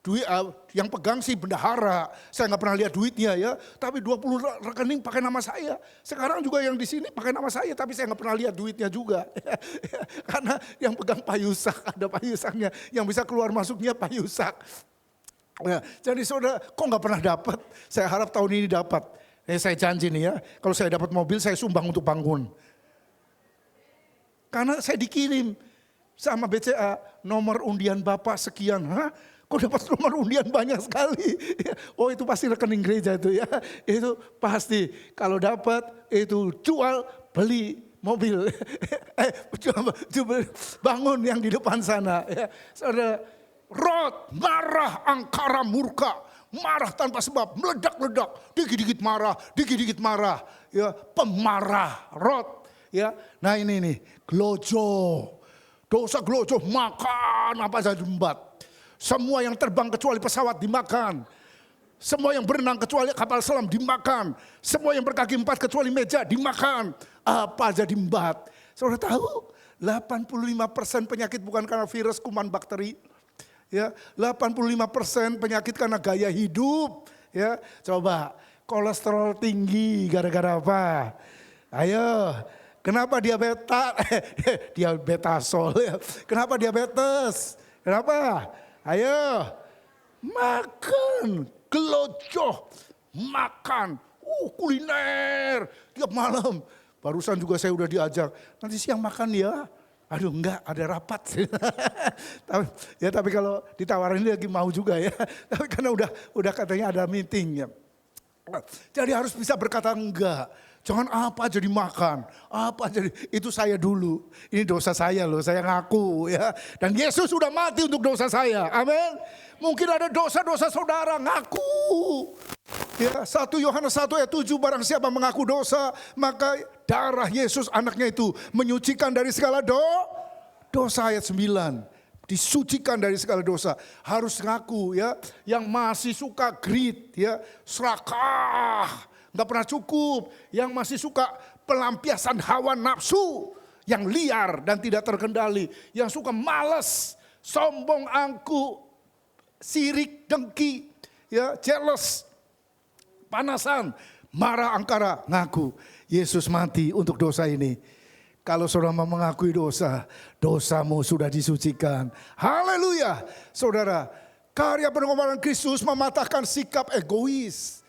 Duit yang pegang sih bendahara. Saya nggak pernah lihat duitnya ya. Tapi 20 rekening pakai nama saya. Sekarang juga yang di sini pakai nama saya. Tapi saya nggak pernah lihat duitnya juga. Karena yang pegang Pak Yusak. Ada Pak Yusaknya. Yang bisa keluar masuknya Pak Yusak. Ya, jadi saudara kok nggak pernah dapat. Saya harap tahun ini dapat. Saya janji nih ya. Kalau saya dapat mobil saya sumbang untuk bangun. Karena saya dikirim sama BCA nomor undian Bapak sekian. Hah? Kok dapat nomor undian banyak sekali? Oh itu pasti rekening gereja itu ya. Itu pasti kalau dapat itu jual beli mobil. Bangun yang di depan sana. Ya. Saudara, Rod marah angkara murka. Marah tanpa sebab, meledak-ledak. Dikit-dikit marah. Ya, pemarah Rod. Ya, nah ini nih, glojo. Dosa glojo, makan apa saja jembat. Semua yang terbang kecuali pesawat dimakan. Semua yang berenang kecuali kapal selam dimakan. Semua yang berkaki 4 kecuali meja dimakan. Apa aja diembat. Saudara tahu, 85% penyakit bukan karena virus, kuman, bakteri. Ya, 85% penyakit karena gaya hidup. Ya, coba kolesterol tinggi gara-gara apa? Ayo. Kenapa diabetasol ya? Kenapa diabetes? Kenapa? Ayo, makan, gelojoh, makan, kuliner tiap malam. Barusan juga saya udah diajak, nanti siang makan ya. Aduh enggak, ada rapat. tapi kalau ditawarin lagi mau juga ya. Tapi karena udah katanya ada meeting ya. Jadi harus bisa berkata enggak. Jangan apa jadi makan, apa jadi itu saya dulu. Ini dosa saya loh, saya ngaku ya. Dan Yesus sudah mati untuk dosa saya. Amin. Mungkin ada dosa-dosa saudara, ngaku. Ya, 1 Yohanes 1 ayat 7, barang siapa mengaku dosa, maka darah Yesus anaknya itu menyucikan dari segala dosa. Ayat 9. Disucikan dari segala dosa. Harus ngaku ya. Yang masih suka greed ya, serakah. Gak pernah cukup, yang masih suka pelampiasan hawa nafsu yang liar dan tidak terkendali, yang suka malas, sombong, angku, sirik, dengki, ya, jealous, panasan, marah, angkara, ngaku. Yesus mati untuk dosa ini. Kalau saudara mengakui dosa, dosamu sudah disucikan. Haleluya. Saudara, karya pengorbanan Kristus mematahkan sikap egois.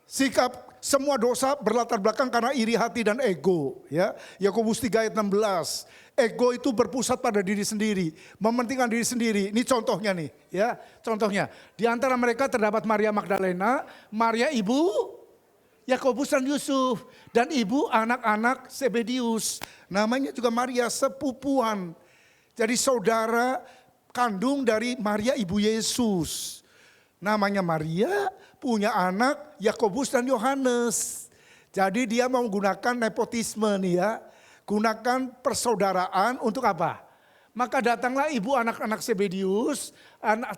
Sikap semua dosa berlatar belakang karena iri hati dan ego. Ya, Yakobus 3 ayat 16. Ego itu berpusat pada diri sendiri, mementingkan diri sendiri. Ini contohnya nih, ya. Contohnya, di antara mereka terdapat Maria Magdalena, Maria ibu Yakobus dan Yusuf, dan ibu anak-anak Zebedius. Namanya juga Maria, sepupuan. Jadi saudara kandung dari Maria ibu Yesus. Namanya Maria, punya anak Yakobus dan Yohanes. Jadi dia mau menggunakan nepotisme nih ya. Gunakan persaudaraan untuk apa? Maka datanglah ibu anak-anak Zebedius,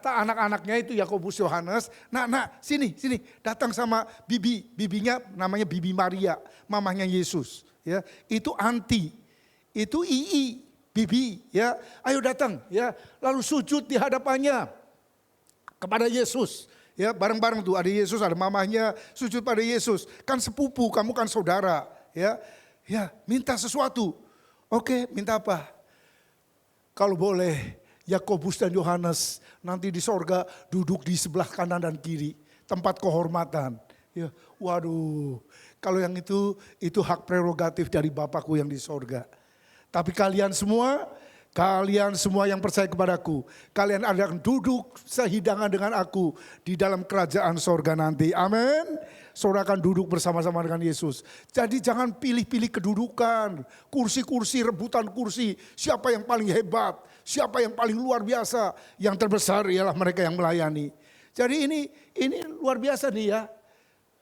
anak-anaknya itu Yakobus, Yohanes. Nak, sini, datang sama bibinya namanya Bibi Maria, mamahnya Yesus. Ya, itu anti, itu bibi. Ya, ayo datang. Ya, lalu sujud di hadapannya kepada Yesus. Ya, bareng-bareng tuh ada Yesus, ada mamahnya, sujud pada Yesus. Kan sepupu, kamu kan saudara. Ya, minta sesuatu. Oke, minta apa? Kalau boleh, Yakobus dan Yohanes nanti di sorga duduk di sebelah kanan dan kiri, tempat kehormatan. Ya, waduh, kalau yang itu hak prerogatif dari Bapakku yang di sorga. Tapi kalian semua yang percaya kepadaku, kalian akan duduk sehidangan dengan aku di dalam kerajaan sorga nanti. Amin. Saudara akan duduk bersama-sama dengan Yesus. Jadi jangan pilih-pilih kedudukan, kursi-kursi, rebutan kursi. Siapa yang paling hebat, siapa yang paling luar biasa. Yang terbesar ialah mereka yang melayani. Jadi ini luar biasa nih ya.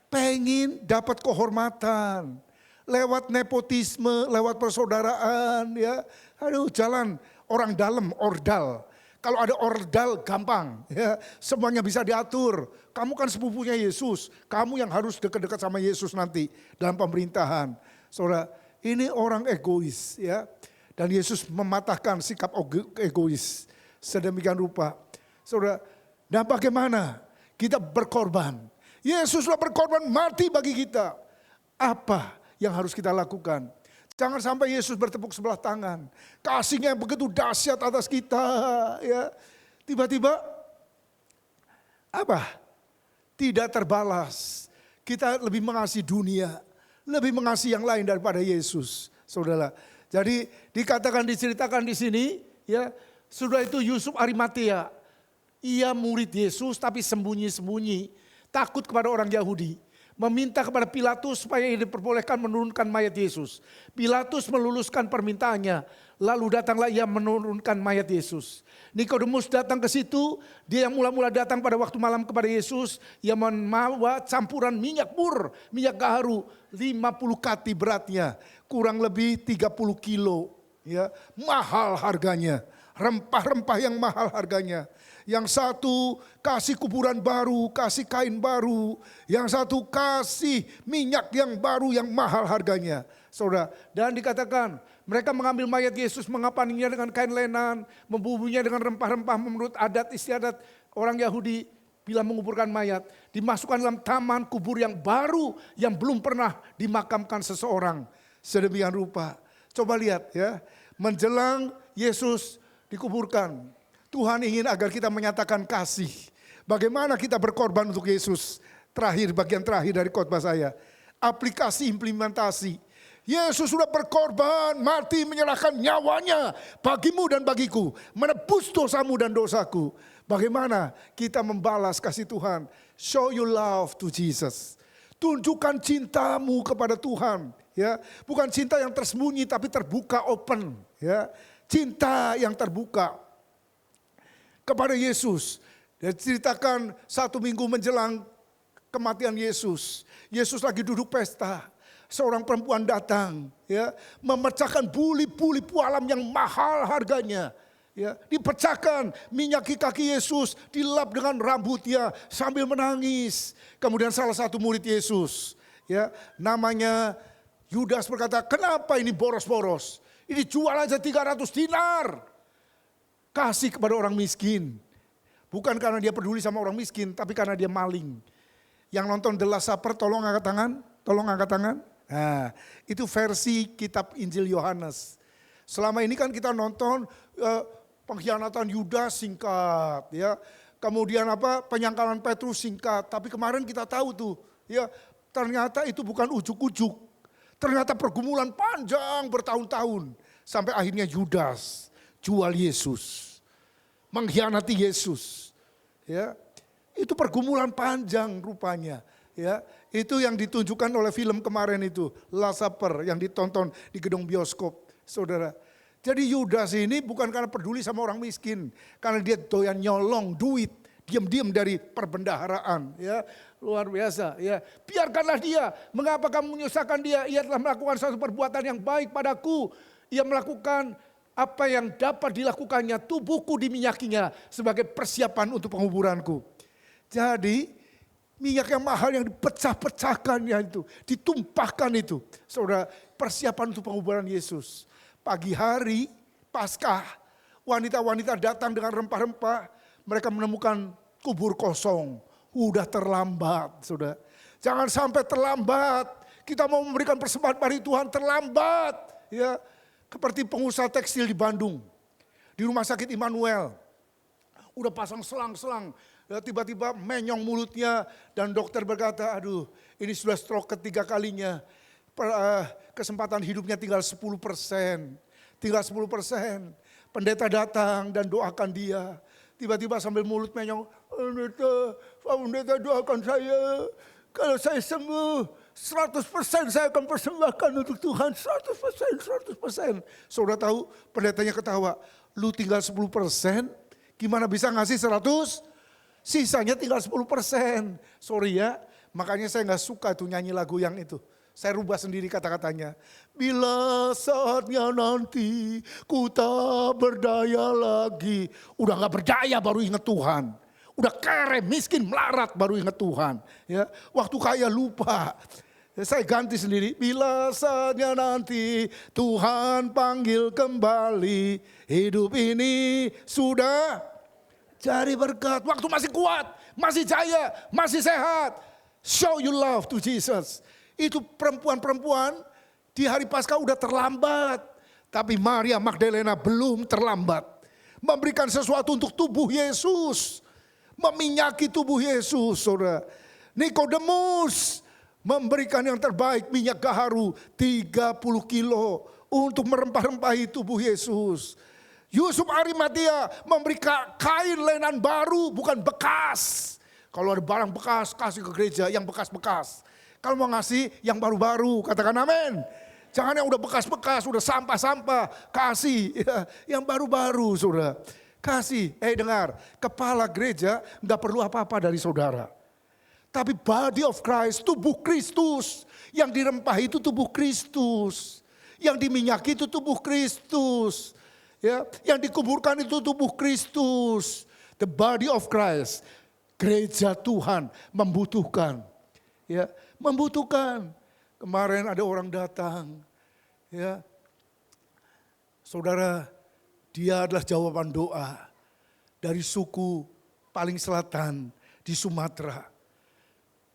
Pengen dapat kehormatan. Lewat nepotisme, lewat persaudaraan ya. Aduh, jalan orang dalam, ordal. Kalau ada ordal gampang, ya, semuanya bisa diatur. Kamu kan sepupunya Yesus, kamu yang harus dekat-dekat sama Yesus nanti dalam pemerintahan. Saudara, ini orang egois, ya. Dan Yesus mematahkan sikap egois sedemikian rupa. Saudara, nah bagaimana kita berkorban? Yesus sudah berkorban mati bagi kita. Apa yang harus kita lakukan? Jangan sampai Yesus bertepuk sebelah tangan. Kasihnya yang begitu dahsyat atas kita. Ya. Tiba-tiba apa? Tidak terbalas. Kita lebih mengasihi dunia. Lebih mengasihi yang lain daripada Yesus. Saudara. Jadi diceritakan di sini. Ya, sudah itu Yusuf Arimatea. Ia murid Yesus tapi sembunyi-sembunyi. Takut kepada orang Yahudi. Meminta kepada Pilatus supaya diperbolehkan menurunkan mayat Yesus. Pilatus meluluskan permintaannya. Lalu datanglah ia menurunkan mayat Yesus. Nikodemus datang ke situ. Dia yang mula-mula datang pada waktu malam kepada Yesus. Ia membawa campuran minyak mur, minyak gaharu. 50 kati beratnya. Kurang lebih 30 kilo. Ya, mahal harganya. Rempah-rempah yang mahal harganya. Yang satu kasih kuburan baru, kasih kain baru. Yang satu kasih minyak yang baru yang mahal harganya. Saudara, dan dikatakan mereka mengambil mayat Yesus, mengapaninya dengan kain lenan, membubuhnya dengan rempah-rempah menurut adat istiadat orang Yahudi. Bila menguburkan mayat, dimasukkan dalam taman kubur yang baru yang belum pernah dimakamkan seseorang. Sedemikian rupa. Coba lihat ya, menjelang Yesus dikuburkan. Tuhan ingin agar kita menyatakan kasih. Bagaimana kita berkorban untuk Yesus. Bagian terakhir dari khotbah saya. Aplikasi implementasi. Yesus sudah berkorban, mati menyerahkan nyawanya bagimu dan bagiku. Menebus dosamu dan dosaku. Bagaimana kita membalas kasih Tuhan. Show your love to Jesus. Tunjukkan cintamu kepada Tuhan. Ya, bukan cinta yang tersembunyi tapi terbuka, open. Ya, cinta yang terbuka kepada Yesus. Dan ceritakan 1 minggu menjelang kematian Yesus. Yesus lagi duduk pesta. Seorang perempuan datang, ya, memecahkan buli-buli pualam yang mahal harganya. Ya, dipecahkan minyak kaki Yesus, dilap dengan rambutnya sambil menangis. Kemudian salah satu murid Yesus, ya, namanya Yudas berkata, kenapa ini boros-boros? Ini jual aja 300 dinar. Kasih kepada orang miskin. Bukan karena dia peduli sama orang miskin, tapi karena dia maling. Yang nonton The Last Supper, tolong angkat tangan. Tolong angkat tangan. Nah, itu versi kitab Injil Yohanes. Selama ini kan kita nonton pengkhianatan Yudas singkat. Ya. Kemudian penyangkalan Petrus singkat. Tapi kemarin kita tahu tuh, ya, ternyata itu bukan ujuk-ujuk. Ternyata pergumulan panjang bertahun-tahun. Sampai akhirnya Yudas jual Yesus, mengkhianati Yesus, ya, itu pergumulan panjang rupanya, ya, itu yang ditunjukkan oleh film kemarin itu, Last Supper yang ditonton di gedung bioskop, saudara. Jadi Yudas ini bukan karena peduli sama orang miskin, karena dia doyan nyolong duit, diam-diam dari perbendaharaan, ya, luar biasa, ya. Biarkanlah dia, mengapa kamu menyusahkan dia? Ia telah melakukan suatu perbuatan yang baik padaku, ia melakukan apa yang dapat dilakukannya, tubuhku diminyakinya sebagai persiapan untuk penguburanku. Jadi minyak yang mahal yang dipecah-pecahkannya itu, ditumpahkan itu. Saudara, persiapan untuk penguburan Yesus. Pagi hari Paskah, wanita-wanita datang dengan rempah-rempah, mereka menemukan kubur kosong. Udah terlambat, saudara. Jangan sampai terlambat. Kita mau memberikan persembahan bagi Tuhan terlambat. Ya, seperti pengusaha tekstil di Bandung, di rumah sakit Immanuel. Udah pasang selang-selang, tiba-tiba menyong mulutnya dan dokter berkata, aduh ini sudah stroke ketiga kalinya. Kesempatan hidupnya tinggal 10%. Tinggal 10%. Pendeta datang dan doakan dia. Tiba-tiba sambil mulut menyong, pendeta doakan saya. Kalau saya sembuh, 100% saya akan persembahkan untuk Tuhan. 100%. Saudara tahu, pendetanya ketawa. Lu tinggal 10%, gimana bisa ngasih 100? Sisanya tinggal 10%. Sorry ya, makanya saya gak suka tuh nyanyi lagu yang itu. Saya rubah sendiri kata-katanya. Bila saatnya nanti ku tak berdaya lagi. Udah gak berdaya baru ingat Tuhan. Udah kere, miskin, melarat baru ingat Tuhan. Ya, waktu kaya lupa. Saya ganti sendiri. Bila saatnya nanti Tuhan panggil kembali. Hidup ini sudah jadi berkat. Waktu masih kuat, masih jaya, masih sehat. Show your love to Jesus. Itu perempuan-perempuan di hari Paskah udah terlambat. Tapi Maria Magdalena belum terlambat. Memberikan sesuatu untuk tubuh Yesus. Meminyaki tubuh Yesus, saudara. Nikodemus memberikan yang terbaik, minyak gaharu 30 kilo untuk merempah-rempahi tubuh Yesus. Yusuf Arimatia memberi kain lenan baru, bukan bekas. Kalau ada barang bekas, kasih ke gereja yang bekas-bekas. Kalau mau ngasih yang baru-baru, katakan amin. Jangan yang udah bekas-bekas, udah sampah-sampah, kasih yang baru-baru, saudara. Kasih, dengar, kepala gereja gak perlu apa-apa dari saudara. Tapi body of Christ, tubuh Kristus. Yang dirempah itu tubuh Kristus. Yang diminyaki itu tubuh Kristus. Ya, yang dikuburkan itu tubuh Kristus. The body of Christ. Gereja Tuhan membutuhkan. Ya, membutuhkan. Kemarin ada orang datang. Ya, saudara, dia adalah jawaban doa dari suku paling selatan di Sumatera.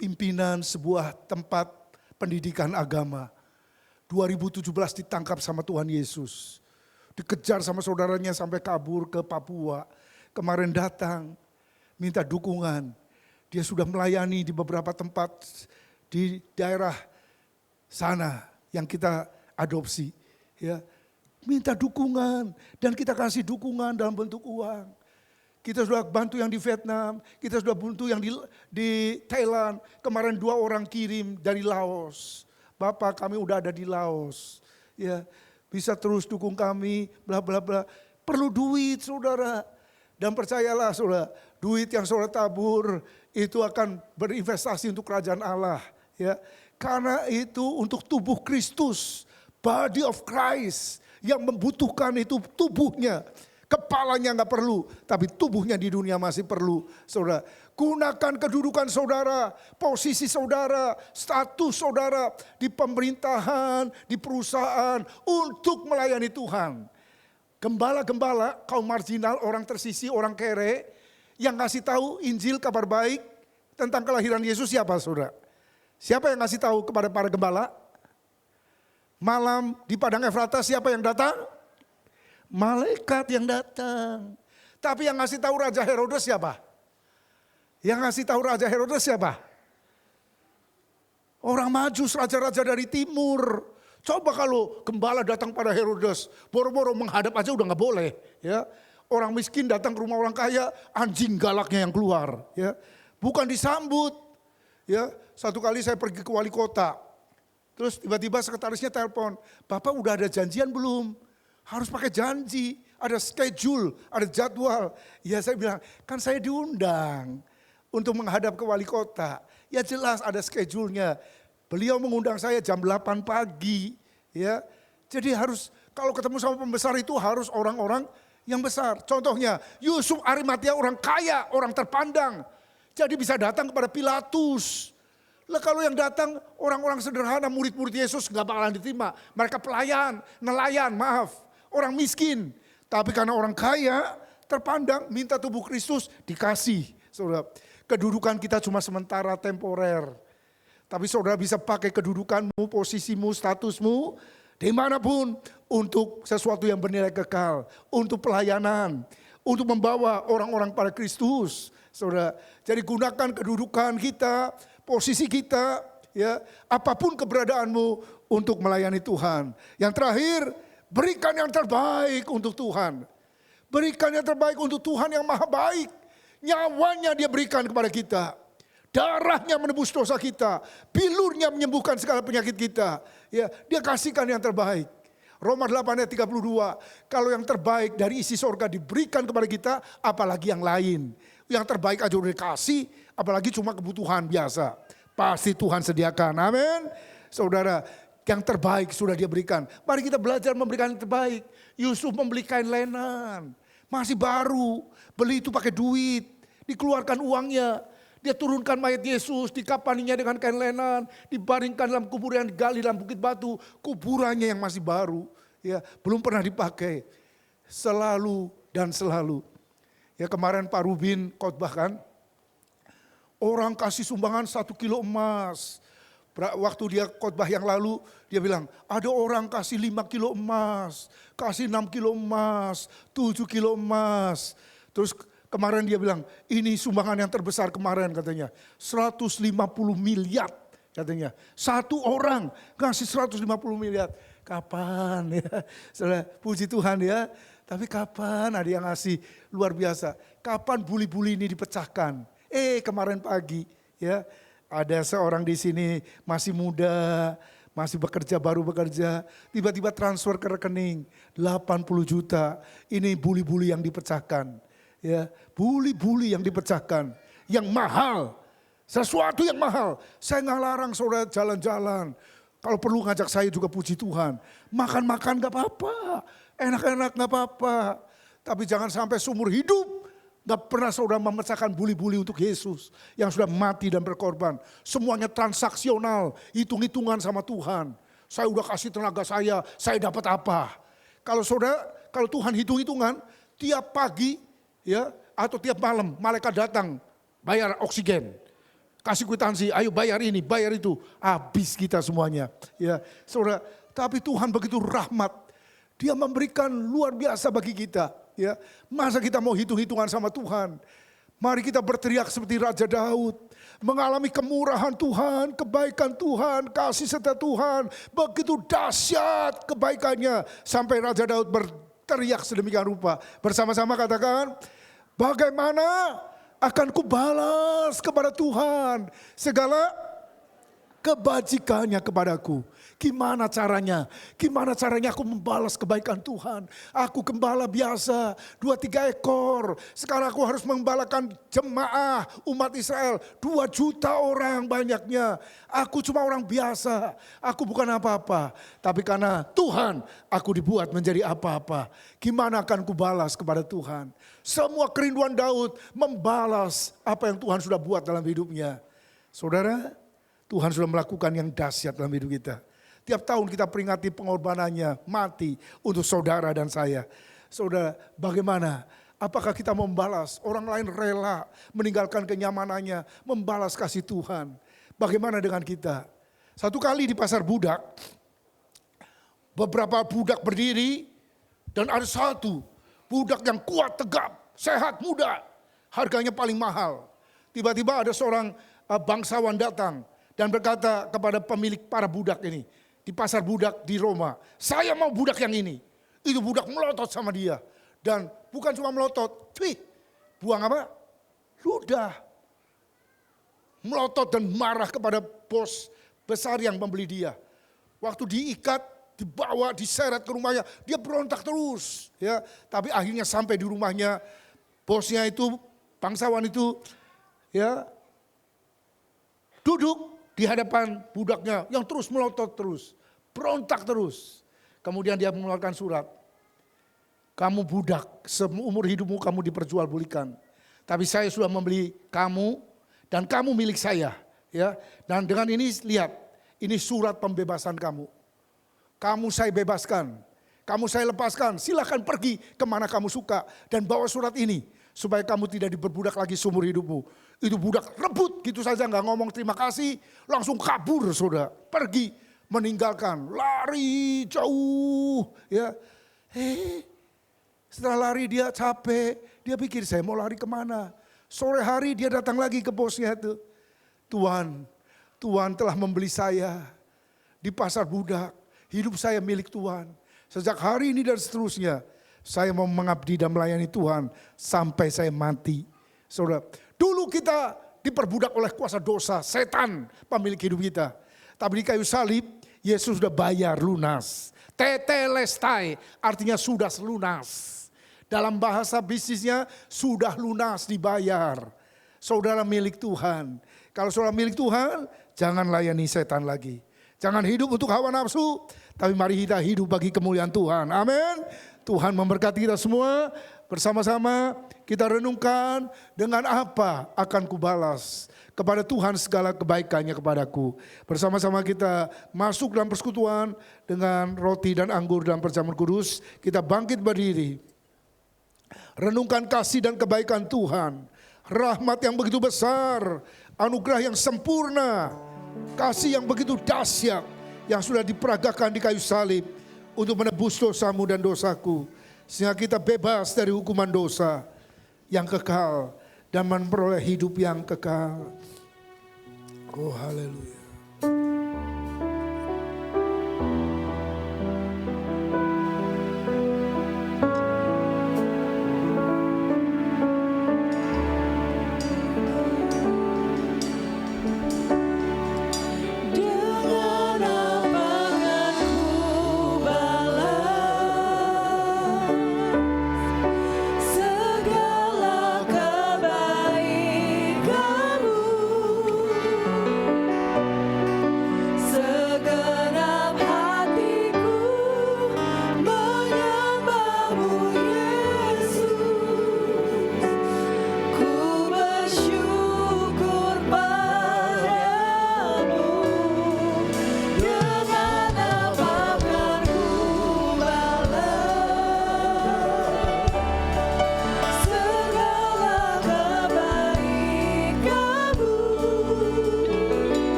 Pimpinan sebuah tempat pendidikan agama. 2017 ditangkap sama Tuhan Yesus. Dikejar sama saudaranya sampai kabur ke Papua. Kemarin datang minta dukungan. Dia sudah melayani di beberapa tempat di daerah sana yang kita adopsi. Ya. Minta dukungan dan kita kasih dukungan dalam bentuk uang. Kita sudah bantu yang di Vietnam, kita sudah bantu yang di Thailand. Kemarin 2 orang kirim dari Laos. Bapak, kami udah ada di Laos. Ya, bisa terus dukung kami, bla bla bla. Perlu duit, saudara. Dan percayalah, saudara, duit yang saudara tabur itu akan berinvestasi untuk kerajaan Allah. Ya, karena itu untuk tubuh Kristus, body of Christ. Yang membutuhkan itu tubuhnya. Kepalanya gak perlu, tapi tubuhnya di dunia masih perlu. Saudara, gunakan kedudukan saudara, posisi saudara, status saudara di pemerintahan, di perusahaan untuk melayani Tuhan. Gembala-gembala, kaum marginal, orang tersisih, orang kere, yang ngasih tahu Injil kabar baik tentang kelahiran Yesus siapa, saudara? Siapa yang ngasih tahu kepada para gembala? Malam di Padang Efrata siapa yang datang? Malaikat yang datang. Tapi yang ngasih tahu Raja Herodes siapa? Yang ngasih tahu Raja Herodes siapa? Orang Majus, raja-raja dari timur. Coba kalau gembala datang pada Herodes, boro-boro menghadap aja udah gak boleh. Ya, orang miskin datang ke rumah orang kaya, anjing galaknya yang keluar. Ya, bukan disambut. Ya, satu kali saya pergi ke wali kota. Terus tiba-tiba sekretarisnya telepon, Bapak udah ada janjian belum? Harus pakai janji, ada schedule, ada jadwal. Ya saya bilang, kan saya diundang untuk menghadap ke wali kota. Ya jelas ada schedule-nya. Beliau mengundang saya jam 8 pagi. Ya, jadi harus Kalau ketemu sama pembesar itu harus orang-orang yang besar. Contohnya Yusuf Arimatia orang kaya, orang terpandang. Jadi bisa datang kepada Pilatus. Lah kalau yang datang orang-orang sederhana, murid-murid Yesus gak bakalan diterima. Mereka pelayan, nelayan, maaf. Orang miskin. Tapi karena orang kaya, terpandang, minta tubuh Kristus, dikasih. Saudara, kedudukan kita cuma sementara, temporer. Tapi saudara bisa pakai kedudukanmu, posisimu, statusmu, dimanapun untuk sesuatu yang bernilai kekal. Untuk pelayanan, untuk membawa orang-orang pada Kristus. Saudara, jadi gunakan kedudukan kita, posisi kita, ya, apapun keberadaanmu untuk melayani Tuhan. Yang terakhir, berikan yang terbaik untuk Tuhan. Berikan yang terbaik untuk Tuhan yang maha baik. Nyawanya dia berikan kepada kita. Darahnya menebus dosa kita. Bilurnya menyembuhkan segala penyakit kita. Ya, dia kasihkan yang terbaik. Roma 8 ayat 32. Kalau yang terbaik dari isi sorga diberikan kepada kita, apalagi yang lain. Yang terbaik aja udah dikasih, apalagi cuma kebutuhan biasa. Pasti Tuhan sediakan. Amin. Saudara, yang terbaik sudah dia berikan. Mari kita belajar memberikan yang terbaik. Yusuf membeli kain lenan. Masih baru. Beli itu pakai duit. Dikeluarkan uangnya. Dia turunkan mayat Yesus, dikapaninya dengan kain lenan, dibaringkan dalam kubur yang digali dalam bukit batu, kuburannya yang masih baru, ya belum pernah dipakai, selalu dan selalu. Ya kemarin Pak Rubin khotbah kan, orang kasih sumbangan 1 kilo emas. Waktu dia khotbah yang lalu, dia bilang ada orang kasih 5 kilo emas, kasih 6 kilo emas, 7 kilo emas, terus kemarin dia bilang, ini sumbangan yang terbesar kemarin katanya. 150 miliar katanya. Satu orang ngasih 150 miliar. Kapan ya? Setelah puji Tuhan ya. Tapi kapan ada yang ngasih luar biasa. Kapan buli-buli ini dipecahkan. Kemarin pagi ya. Ada seorang di sini masih muda. Masih bekerja, baru bekerja. Tiba-tiba transfer ke rekening. 80 juta. Ini buli-buli yang dipecahkan. Ya, buli-buli yang dipecahkan, yang mahal, sesuatu yang mahal. Saya nggak larang saudara jalan-jalan. Kalau perlu ngajak saya juga puji Tuhan. Makan-makan nggak apa-apa, enak-enak nggak apa-apa. Tapi jangan sampai seumur hidup nggak pernah saudara memecahkan buli-buli untuk Yesus yang sudah mati dan berkorban. Semuanya transaksional, hitung-hitungan sama Tuhan. Saya udah kasih tenaga saya dapat apa? Kalau saudara, kalau Tuhan hitung-hitungan, tiap pagi ya atau tiap malam malaikat datang bayar oksigen, kasih kwitansi, ayo bayar ini, bayar itu, habis kita semuanya. Ya, saudara, tapi Tuhan begitu rahmat, Dia memberikan luar biasa bagi kita. Ya, masa kita mau hitung-hitungan sama Tuhan? Mari kita berteriak seperti Raja Daud, mengalami kemurahan Tuhan, kebaikan Tuhan, kasih serta Tuhan, begitu dahsyat kebaikannya sampai Raja Daud berteriak sedemikian rupa. Bersama-sama katakan, bagaimana akan kubalas kepada Tuhan segala kebajikannya kepadaku. Gimana caranya? Gimana caranya aku membalas kebaikan Tuhan? Aku gembala biasa, 2-3 ekor. Sekarang aku harus menggembalakan jemaah umat Israel. 2 juta orang banyaknya. Aku cuma orang biasa. Aku bukan apa-apa. Tapi karena Tuhan, aku dibuat menjadi apa-apa. Gimana akan kubalas kepada Tuhan? Semua kerinduan Daud membalas apa yang Tuhan sudah buat dalam hidupnya. Saudara, Tuhan sudah melakukan yang dahsyat dalam hidup kita. Tiap tahun kita peringati pengorbanannya, mati untuk saudara dan saya. Saudara, bagaimana? Apakah kita membalas? Orang lain rela meninggalkan kenyamanannya, membalas kasih Tuhan. Bagaimana dengan kita? Satu kali di pasar budak, beberapa budak berdiri dan ada satu budak yang kuat, tegap, sehat, muda. Harganya paling mahal. Tiba-tiba ada seorang bangsawan datang dan berkata kepada pemilik para budak ini, di pasar budak di Roma, saya mau budak yang ini. Itu budak melotot sama dia. Dan bukan cuma melotot, buang apa? Ludah. Melotot dan marah kepada bos besar yang membeli dia. Waktu diikat, dibawa, diseret ke rumahnya, dia berontak terus. Ya, tapi akhirnya sampai di rumahnya, bosnya itu, bangsawan itu, ya, duduk di hadapan budaknya yang terus melotot terus, berontak terus. Kemudian dia mengeluarkan surat. Kamu budak, seumur hidupmu kamu diperjualbelikan. Tapi saya sudah membeli kamu dan kamu milik saya. Ya, dan dengan ini lihat, ini surat pembebasan kamu. Kamu saya bebaskan, kamu saya lepaskan. Silakan pergi kemana kamu suka dan bawa surat ini supaya kamu tidak diperbudak lagi seumur hidupmu. Itu budak rebut gitu saja, nggak ngomong terima kasih, langsung kabur saudara, pergi meninggalkan, lari jauh. Ya, setelah lari dia capek, dia pikir saya mau lari kemana. Sore hari dia datang lagi ke bosnya itu. Tuhan telah membeli saya di pasar budak. Hidup saya milik Tuhan. Sejak hari ini dan seterusnya, saya mau mengabdi dan melayani Tuhan sampai saya mati. Saudara, dulu kita diperbudak oleh kuasa dosa, setan pemilik hidup kita. Tapi di kayu salib, Yesus sudah bayar lunas. Tetelestai artinya sudah lunas. Dalam bahasa bisnisnya sudah lunas dibayar. Saudara milik Tuhan. Kalau saudara milik Tuhan, jangan layani setan lagi. Jangan hidup untuk hawa nafsu, tapi mari kita hidup bagi kemuliaan Tuhan. Amin. Tuhan memberkati kita semua. Bersama-sama kita renungkan dengan apa akan kubalas kepada Tuhan segala kebaikannya kepadaku. Bersama-sama kita masuk dalam persekutuan dengan roti dan anggur dalam perjamuan kudus. Kita bangkit berdiri. Renungkan kasih dan kebaikan Tuhan. Rahmat yang begitu besar, anugerah yang sempurna, kasih yang begitu dahsyat yang sudah diperagakan di kayu salib untuk menebus dosamu dan dosaku. Sehingga kita bebas dari hukuman dosa yang kekal dan memperoleh hidup yang kekal. Oh haleluya.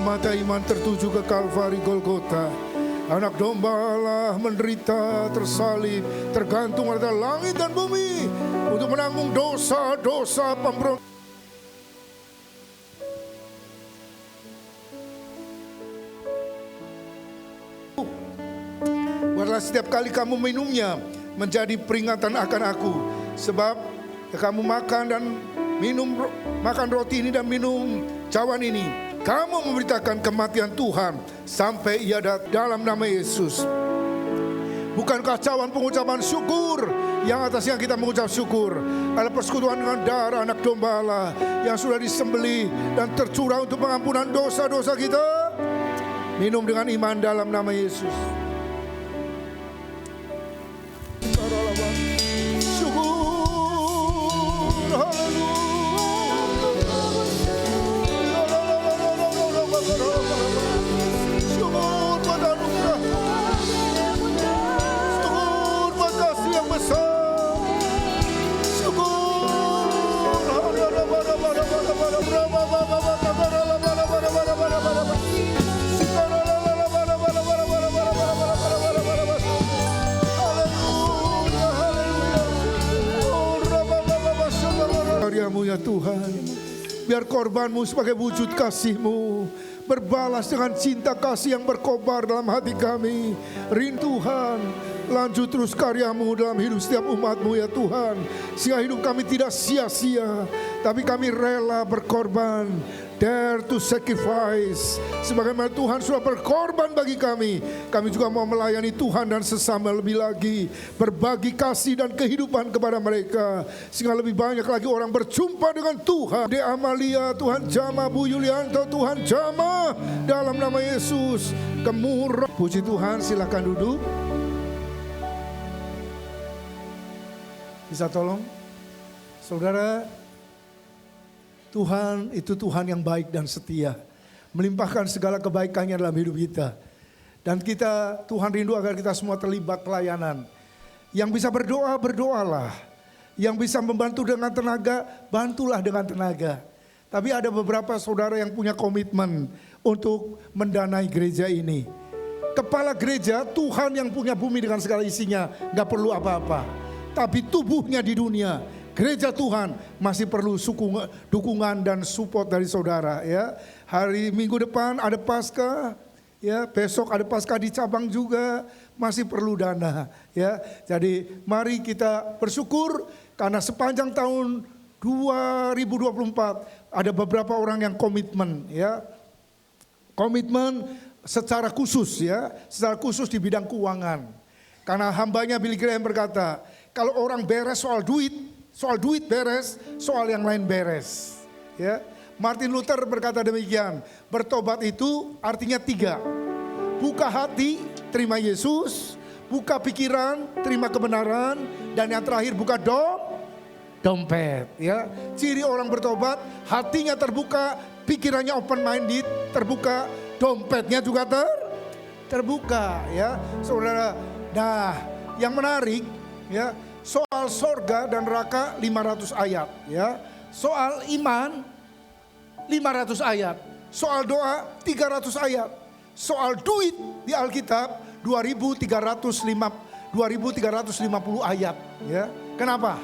mata iman tertuju ke Kalvari Golgota. Anak domba Allah menderita, tersalib, tergantung pada langit dan bumi untuk menanggung dosa-dosa pemberontak. Biarlah setiap kali kamu minumnya menjadi peringatan akan aku. Sebab kamu makan dan minum, makan roti ini dan minum cawan ini, kamu memberitakan kematian Tuhan sampai ia datang. Dalam nama Yesus. Bukankah cawan pengucapan syukur yang atasnya kita mengucap syukur adalah persekutuan dengan darah anak domba Allah yang sudah disembelih dan tercurah untuk pengampunan dosa-dosa kita? Minum dengan iman dalam nama Yesus. Karyamu ya Tuhan, biar korbanmu sebagai wujud kasih-Mu berbalas dengan cinta kasih yang berkobar dalam hati kami. Rindu Tuhan, lanjut terus karyamu dalam hidup setiap umat-Mu ya Tuhan, sehingga hidup kami tidak sia-sia, tapi kami rela berkorban. Dare to sacrifice. Sebagaimana Tuhan sudah berkorban bagi kami, kami juga mau melayani Tuhan dan sesama lebih lagi, berbagi kasih dan kehidupan kepada mereka, sehingga lebih banyak lagi orang berjumpa dengan Tuhan. De Amalia, Tuhan jamah. Bu Yulianto, Tuhan jamah. Dalam nama Yesus, kemurahan. Puji Tuhan, silakan duduk. Bisa tolong? Saudara, Tuhan itu Tuhan yang baik dan setia, melimpahkan segala kebaikannya dalam hidup kita. Dan kita, Tuhan rindu agar kita semua terlibat pelayanan. Yang bisa berdoa, berdoalah. Yang bisa membantu dengan tenaga, bantulah dengan tenaga. Tapi ada beberapa saudara yang punya komitmen untuk mendanai gereja ini. Kepala gereja, Tuhan yang punya bumi dengan segala isinya, gak perlu apa-apa. Tapi tubuhnya di dunia, gereja Tuhan masih perlu dukungan dan support dari saudara ya. Hari Minggu depan ada Paskah ya, besok ada Paskah di cabang juga, masih perlu dana ya. Jadi mari kita bersyukur karena sepanjang tahun 2024 ada beberapa orang yang komitmen ya. Komitmen secara khusus ya, secara khusus di bidang keuangan. Karena hambanya Billy Graham berkata, kalau orang beres soal duit beres, soal yang lain beres. Ya, Martin Luther berkata demikian, bertobat itu artinya 3. Buka hati, terima Yesus. Buka pikiran, terima kebenaran. Dan yang terakhir buka dompet. Ya, ciri orang bertobat, hatinya terbuka, pikirannya open minded, terbuka, dompetnya juga terbuka. Ya, saudara. Nah, yang menarik, ya. Soal sorga dan neraka 500 ayat ya. Soal iman 500 ayat. Soal doa 300 ayat. Soal duit di Alkitab 2350 ayat ya. Kenapa?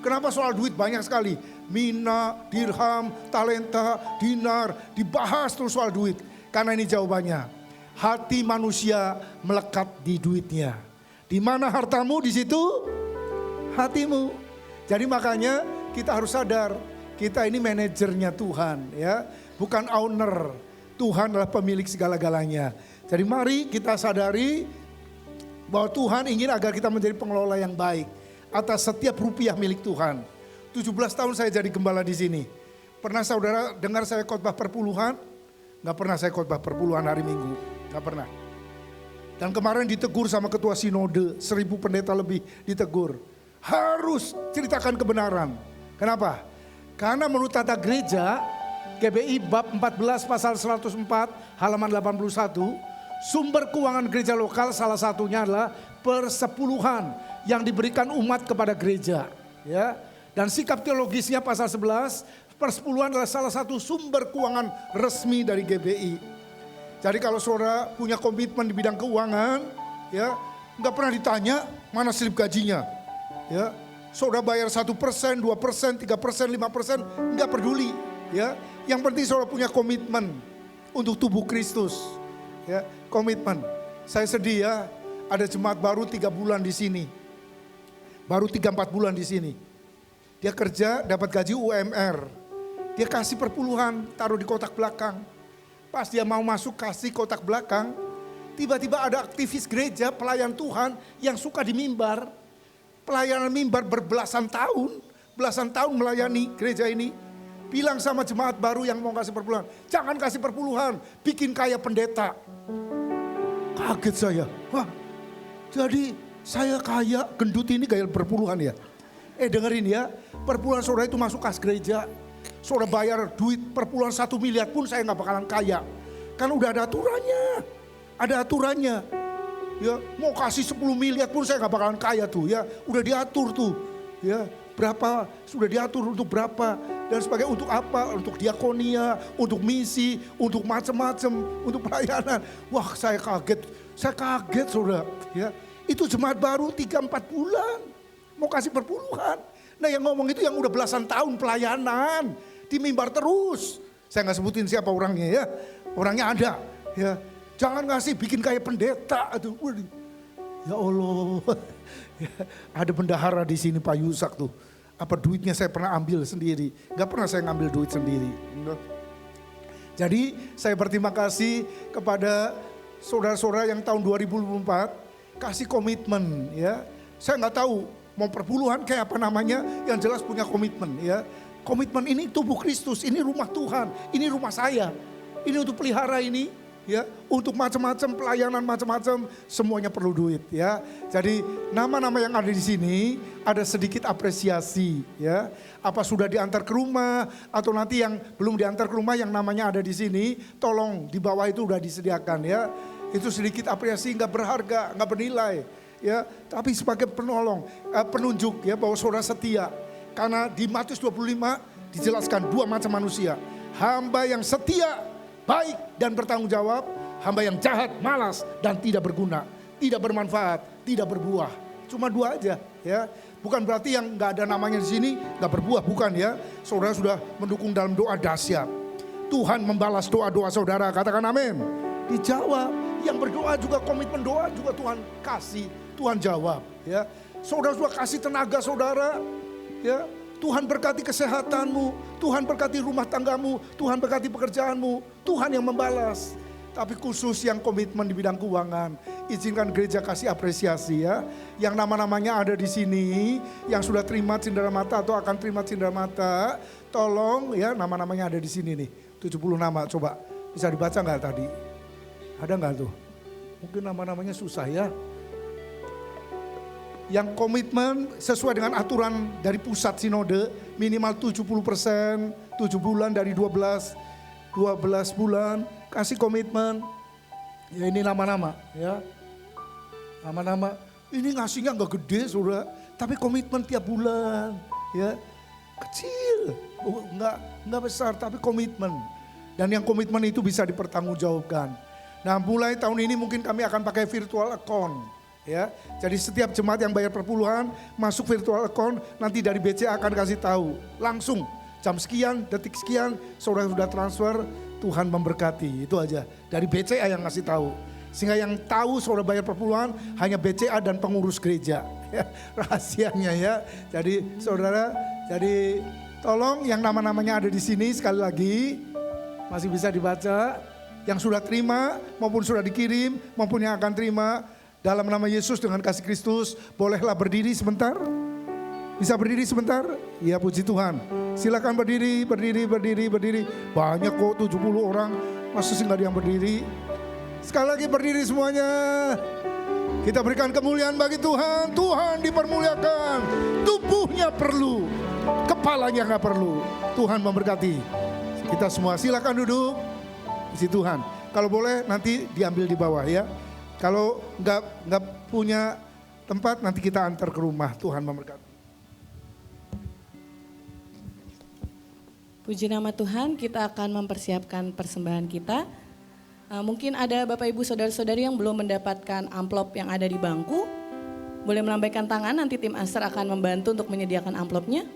Kenapa soal duit banyak sekali? Mina, dirham, talenta, dinar, dibahas terus soal duit. Karena ini jawabannya. Hati manusia melekat di duitnya. Di mana hartamu, di situ hatimu. Jadi makanya kita harus sadar, kita ini manajernya Tuhan ya, bukan owner. Tuhan adalah pemilik segala-galanya. Jadi mari kita sadari bahwa Tuhan ingin agar kita menjadi pengelola yang baik atas setiap rupiah milik Tuhan. 17 tahun saya jadi gembala di sini. Pernah saudara dengar saya khotbah perpuluhan? Gak pernah saya khotbah perpuluhan hari Minggu, gak pernah. Dan kemarin ditegur sama ketua sinode, 1000 pendeta lebih ditegur. Harus ceritakan kebenaran. Kenapa? Karena menurut tata gereja, GBI bab 14 pasal 104 halaman 81, sumber keuangan gereja lokal salah satunya adalah persepuluhan yang diberikan umat kepada gereja. Ya. Dan sikap teologisnya pasal 11, persepuluhan adalah salah satu sumber keuangan resmi dari GBI. Jadi kalau saudara punya komitmen di bidang keuangan, ya nggak pernah ditanya mana slip gajinya. Ya, saudara bayar 1%, 2%, 3%, 5%, nggak peduli. Ya, yang penting saudara punya komitmen untuk tubuh Kristus. Ya, komitmen. Saya sedih ya, ada jemaat baru 3 bulan di sini. Baru 3-4 bulan di sini. Dia kerja dapat gaji UMR. Dia kasih perpuluhan, taruh di kotak belakang. Pas dia mau masuk kasih kotak belakang, tiba-tiba ada aktivis gereja, pelayan Tuhan yang suka di mimbar. Pelayanan mimbar berbelasan tahun melayani gereja ini. Bilang sama jemaat baru yang mau kasih perpuluhan, jangan kasih perpuluhan, bikin kaya pendeta. Kaget saya, wah jadi saya kaya, gendut ini gaya perpuluhan ya. Dengerin ya, perpuluhan saudara itu masuk kas gereja. Saudara bayar duit perpuluhan 1 miliar pun saya gak bakalan kaya. Kan udah ada aturannya. Ya, mau kasih 10 miliar pun saya gak bakalan kaya tuh ya. Udah diatur tuh ya, berapa, sudah diatur untuk berapa. Dan sebagai untuk apa, untuk diakonia, untuk misi, untuk macam-macam, untuk pelayanan. Wah saya kaget saudara ya. Itu jemaat baru 3-4 bulan mau kasih perpuluhan. Nah yang ngomong itu yang udah belasan tahun pelayanan di mimbar terus. Saya nggak sebutin siapa orangnya ya, orangnya ada ya. Jangan ngasih bikin kayak pendeta. Aduh, ya Allah, ya, ada bendahara di sini Pak Yusak tuh. Apa duitnya saya pernah ambil sendiri? Gak pernah saya ngambil duit sendiri. Jadi saya berterima kasih kepada saudara-saudara yang tahun 2024 kasih komitmen ya. Saya nggak tahu mau perpuluhan kayak apa namanya, yang jelas punya komitmen ya. Komitmen ini tubuh Kristus, ini rumah Tuhan, ini rumah saya. Ini untuk pelihara ini ya, untuk macam-macam pelayanan macam-macam semuanya perlu duit ya. Jadi nama-nama yang ada di sini ada sedikit apresiasi ya. Apa sudah diantar ke rumah atau nanti yang belum diantar ke rumah yang namanya ada di sini, tolong di bawah itu udah disediakan ya. Itu sedikit apresiasi, nggak berharga, nggak bernilai. Ya, tapi sebagai penolong, penunjuk ya bahwa saudara setia. Karena di Matius 25 dijelaskan 2 macam manusia. Hamba yang setia, baik dan bertanggung jawab. Hamba yang jahat, malas dan tidak berguna. Tidak bermanfaat, tidak berbuah. Cuma 2 aja ya. Bukan berarti yang gak ada namanya di sini gak berbuah, bukan ya. Saudara sudah mendukung dalam doa dahsyat. Tuhan membalas doa-doa saudara, katakan amin. Dijawab. Yang berdoa juga komitmen doa juga Tuhan kasih. Tuhan jawab ya. Saudara sudah kasih tenaga saudara ya. Tuhan berkati kesehatanmu, Tuhan berkati rumah tanggamu, Tuhan berkati pekerjaanmu, Tuhan yang membalas. Tapi khusus yang komitmen di bidang keuangan, izinkan gereja kasih apresiasi ya. Yang nama-namanya ada di sini, yang sudah terima cindera mata atau akan terima cindera mata, tolong ya, nama-namanya ada di sini nih. 70 nama, coba bisa dibaca nggak tadi? Ada nggak tuh? Mungkin nama-namanya susah ya. Yang komitmen sesuai dengan aturan dari pusat sinode minimal 70%, 7 bulan dari 12 bulan kasih komitmen. Ya ini nama-nama ya. Nama-nama ini ngasihnya nggak gede saudara, tapi komitmen tiap bulan ya. Kecil, nggak besar tapi komitmen. Dan yang komitmen itu bisa dipertanggungjawabkan. Nah mulai tahun ini mungkin kami akan pakai virtual account. Ya, jadi setiap jemaat yang bayar perpuluhan masuk virtual account, nanti dari BCA akan kasih tahu langsung jam sekian, detik sekian, saudara sudah transfer, Tuhan memberkati, itu aja. Dari BCA yang ngasih tahu, sehingga yang tahu saudara bayar perpuluhan hanya BCA dan pengurus gereja, ya, rahasianya ya. Jadi saudara, jadi tolong yang nama-namanya ada di sini sekali lagi masih bisa dibaca, yang sudah terima maupun sudah dikirim maupun yang akan terima. Dalam nama Yesus dengan kasih Kristus, bolehlah berdiri sebentar? Bisa berdiri sebentar? Ya puji Tuhan. Silakan berdiri. Banyak kok 70 orang, masa sih gak ada yang berdiri? Sekali lagi berdiri semuanya. Kita berikan kemuliaan bagi Tuhan. Tuhan dipermuliakan. Tubuhnya perlu, kepalanya gak perlu. Tuhan memberkati. Kita semua silakan duduk. Puji Tuhan. Kalau boleh nanti diambil di bawah ya. Kalau nggak punya tempat nanti kita antar ke rumah. Tuhan memberkati. Puji nama Tuhan, kita akan mempersiapkan persembahan kita. Mungkin ada Bapak Ibu Saudara-saudari yang belum mendapatkan amplop yang ada di bangku. Boleh melambaikan tangan, nanti tim Aster akan membantu untuk menyediakan amplopnya.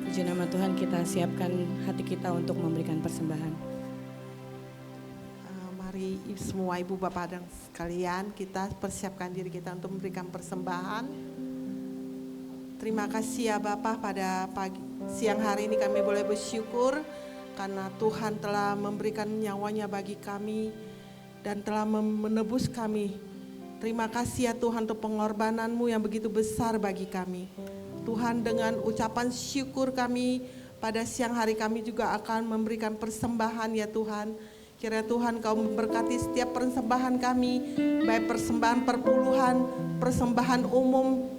Puji nama Tuhan, kita siapkan hati kita untuk memberikan persembahan. Mari semua ibu bapak dan sekalian, kita persiapkan diri kita untuk memberikan persembahan. Terima kasih ya Bapak, pada siang hari ini kami boleh bersyukur karena Tuhan telah memberikan nyawanya bagi kami dan telah menebus kami. Terima kasih ya Tuhan untuk pengorbanan-Mu yang begitu besar bagi kami. Tuhan, dengan ucapan syukur kami pada siang hari kami juga akan memberikan persembahan ya Tuhan. Kiranya Tuhan Kau memberkati setiap persembahan kami, baik persembahan perpuluhan, persembahan umum,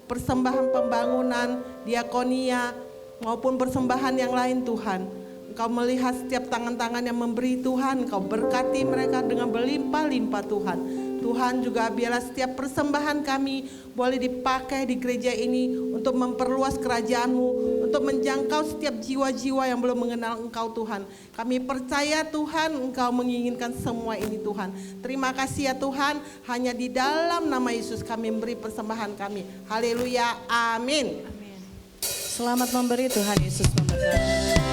persembahan pembangunan, diakonia, maupun persembahan yang lain Tuhan. Engkau melihat setiap tangan-tangan yang memberi Tuhan, Kau berkati mereka dengan berlimpah-limpah Tuhan. Tuhan juga biarlah setiap persembahan kami boleh dipakai di gereja ini untuk memperluas kerajaan-Mu, untuk menjangkau setiap jiwa-jiwa yang belum mengenal Engkau Tuhan. Kami percaya Tuhan Engkau menginginkan semua ini Tuhan. Terima kasih ya Tuhan, hanya di dalam nama Yesus kami memberi persembahan kami. Haleluya, amin. Selamat memberi, Tuhan Yesus memberkati.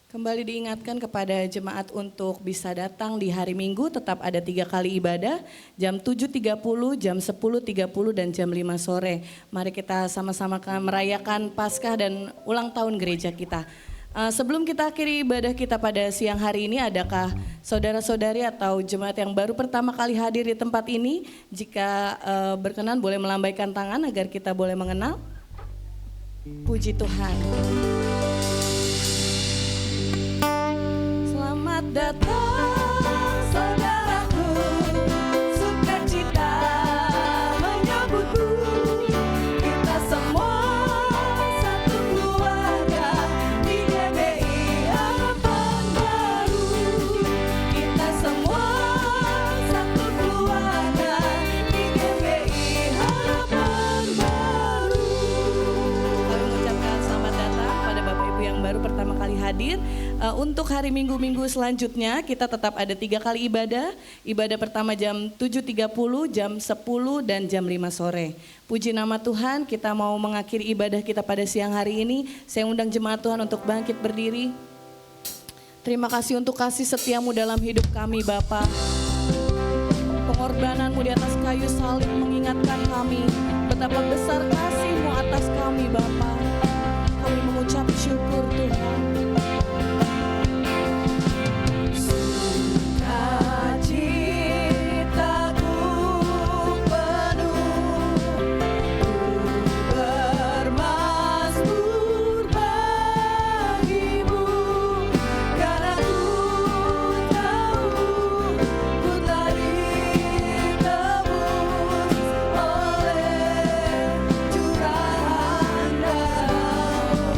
Kembali diingatkan kepada jemaat untuk bisa datang di hari Minggu, tetap ada 3 kali ibadah, jam 7.30, jam 10.30, dan jam 5 sore. Mari kita sama-sama merayakan Paskah dan ulang tahun gereja kita. Sebelum kita akhiri ibadah kita pada siang hari ini, adakah saudara-saudari atau jemaat yang baru pertama kali hadir di tempat ini? Jika berkenan boleh melambaikan tangan agar kita boleh mengenal. Puji Tuhan. Selamat datang saudaraku, sukacita menyambutku. Kita semua satu keluarga di GBI Harapan Baru. Kita semua satu keluarga di GBI Harapan Baru. Kami mengucapkan selamat datang pada Bapak Ibu yang baru pertama kali hadir. Untuk hari Minggu-minggu selanjutnya kita tetap ada 3 kali ibadah. Ibadah pertama jam 7.30, jam 10 dan jam 5 sore. Puji nama Tuhan, kita mau mengakhiri ibadah kita pada siang hari ini. Saya undang jemaat Tuhan untuk bangkit berdiri. Terima kasih untuk kasih setiamu dalam hidup kami Bapa. Pengorbananmu di atas kayu salib mengingatkan kami betapa besar kasih-Mu atas kami Bapa. Kami mengucap syukur Tuhan. Sukacitaku penuh, bermasmur bagimu, karena ku tahu ku telah ditebus oleh curahan darah-Mu.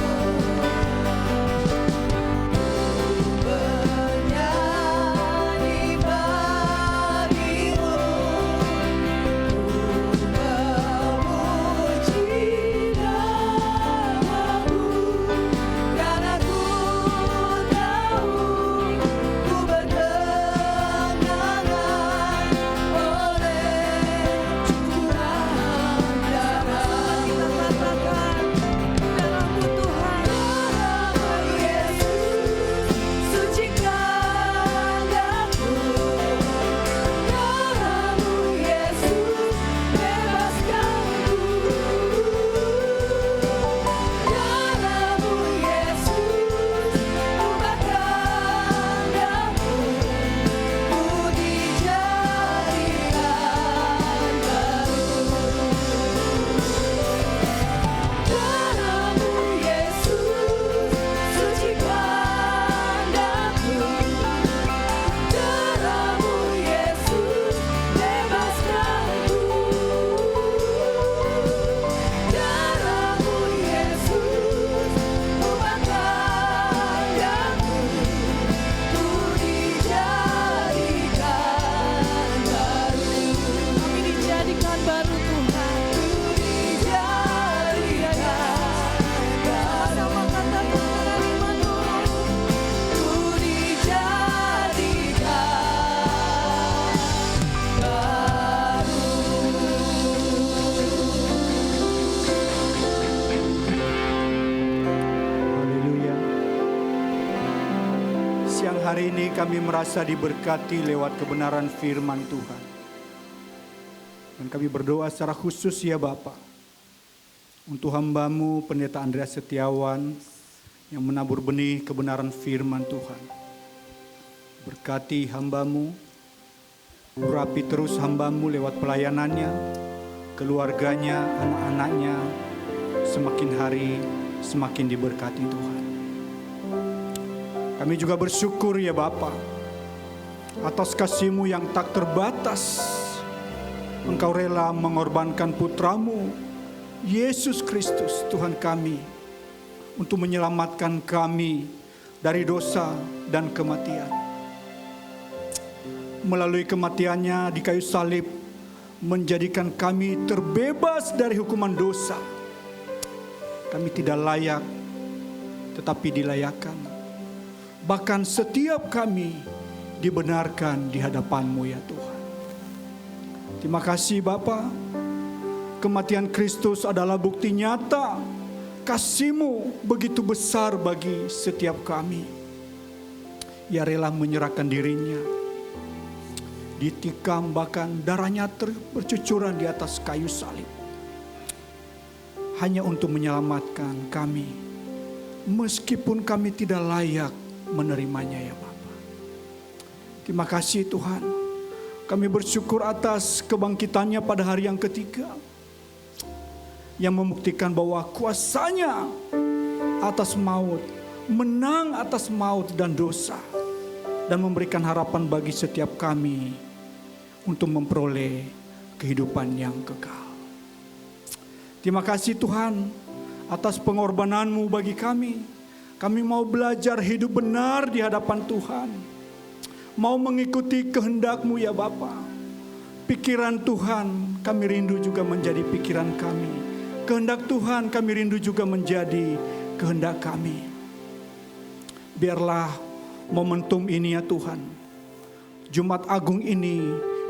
Hari ini kami merasa diberkati lewat kebenaran firman Tuhan. Dan kami berdoa secara khusus ya Bapa, untuk hamba-Mu Pendeta Andreas Setiawan yang menabur benih kebenaran firman Tuhan. Berkati hamba-Mu, urapi terus hamba-Mu lewat pelayanannya, keluarganya, anak-anaknya, semakin hari semakin diberkati Tuhan. Kami juga bersyukur ya Bapa, atas kasih-Mu yang tak terbatas. Engkau rela mengorbankan putra-Mu, Yesus Kristus Tuhan kami, untuk menyelamatkan kami dari dosa dan kematian. Melalui kematiannya di kayu salib, menjadikan kami terbebas dari hukuman dosa. Kami tidak layak, tetapi dilayakkan. Bahkan setiap kami dibenarkan di hadapan-Mu ya Tuhan. Terima kasih Bapa. Kematian Kristus adalah bukti nyata kasih-Mu begitu besar bagi setiap kami. Ia rela menyerahkan dirinya, ditikam bahkan darahnya bercucuran di atas kayu salib, hanya untuk menyelamatkan kami meskipun kami tidak layak menerimanya ya Bapa. Terima kasih Tuhan. Kami bersyukur atas kebangkitannya pada hari yang ketiga, yang membuktikan bahwa kuasanya atas maut, menang atas maut dan dosa, dan memberikan harapan bagi setiap kami untuk memperoleh kehidupan yang kekal. Terima kasih Tuhan atas pengorbanan-Mu bagi kami. Kami mau belajar hidup benar di hadapan Tuhan. Mau mengikuti kehendak-Mu ya Bapa. Pikiran Tuhan kami rindu juga menjadi pikiran kami. Kehendak Tuhan kami rindu juga menjadi kehendak kami. Biarlah momentum ini ya Tuhan, Jumat Agung ini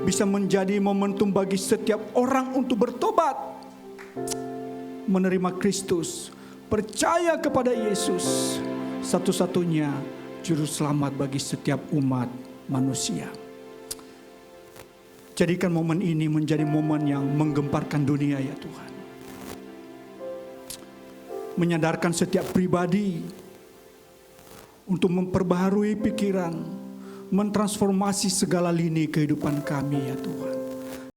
bisa menjadi momentum bagi setiap orang untuk bertobat, menerima Kristus, percaya kepada Yesus, satu-satunya juru selamat bagi setiap umat manusia. Jadikan momen ini menjadi momen yang menggemparkan dunia ya Tuhan. Menyadarkan setiap pribadi untuk memperbaharui pikiran, mentransformasi segala lini kehidupan kami ya Tuhan.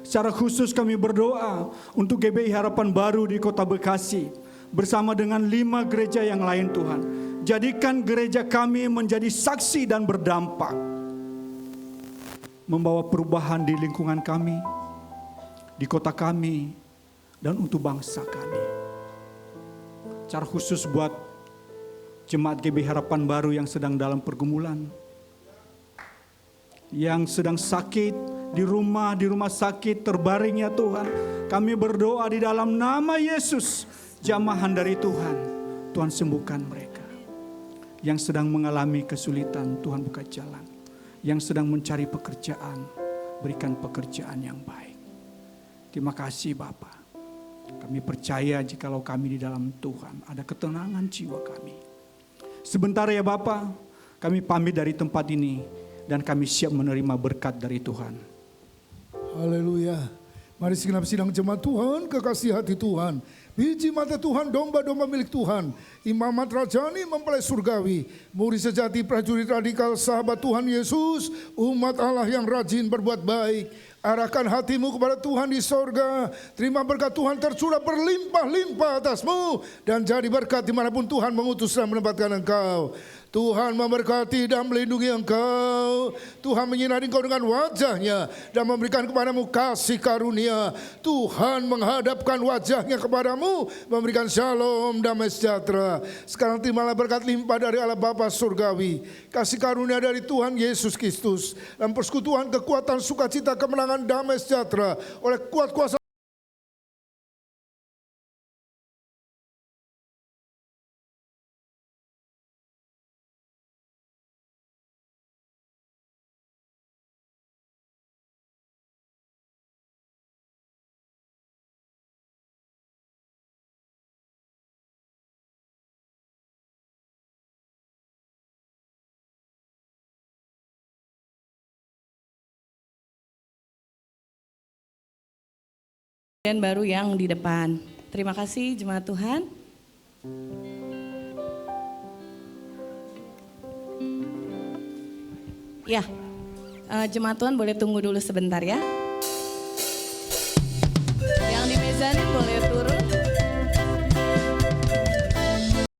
Secara khusus kami berdoa untuk GBI Harapan Baru di Kota Bekasi bersama dengan 5 gereja yang lain Tuhan. Jadikan gereja kami menjadi saksi dan berdampak, membawa perubahan di lingkungan kami, di kota kami, dan untuk bangsa kami. Secara khusus buat jemaat GBI Harapan Baru yang sedang dalam pergumulan, yang sedang sakit di rumah sakit terbaring ya Tuhan. Kami berdoa di dalam nama Yesus, jamahan dari Tuhan, Tuhan sembuhkan mereka. Yang sedang mengalami kesulitan, Tuhan buka jalan. Yang sedang mencari pekerjaan, berikan pekerjaan yang baik. Terima kasih Bapa. Kami percaya jikalau kami di dalam Tuhan ada ketenangan jiwa kami. Sebentar ya Bapa, kami pamit dari tempat ini dan kami siap menerima berkat dari Tuhan. Haleluya. Mari segenap sidang jemaat Tuhan, kekasih hati Tuhan, biji mata Tuhan, domba-domba milik Tuhan, imamat rajani mempelai surgawi, murid sejati, prajurit radikal, sahabat Tuhan Yesus, umat Allah yang rajin berbuat baik. Arahkan hatimu kepada Tuhan di sorga. Terima berkat Tuhan tercurah berlimpah-limpah atasmu, dan jadi berkat dimanapun Tuhan mengutus dan menempatkan engkau. Tuhan memberkati dan melindungi engkau. Tuhan menyinari engkau dengan wajah-Nya dan memberikan kepadamu kasih karunia. Tuhan menghadapkan wajah-Nya kepadamu, memberikan shalom, damai sejahtera. Sekarang terimalah berkat limpah dari Allah Bapa Surgawi, kasih karunia dari Tuhan Yesus Kristus, dan persekutuan kekuatan sukacita kemenangan damai sejahtera oleh kuat kuasa dan baru yang di depan. Terima kasih jemaat Tuhan. Ya, jemaat Tuhan boleh tunggu dulu sebentar ya.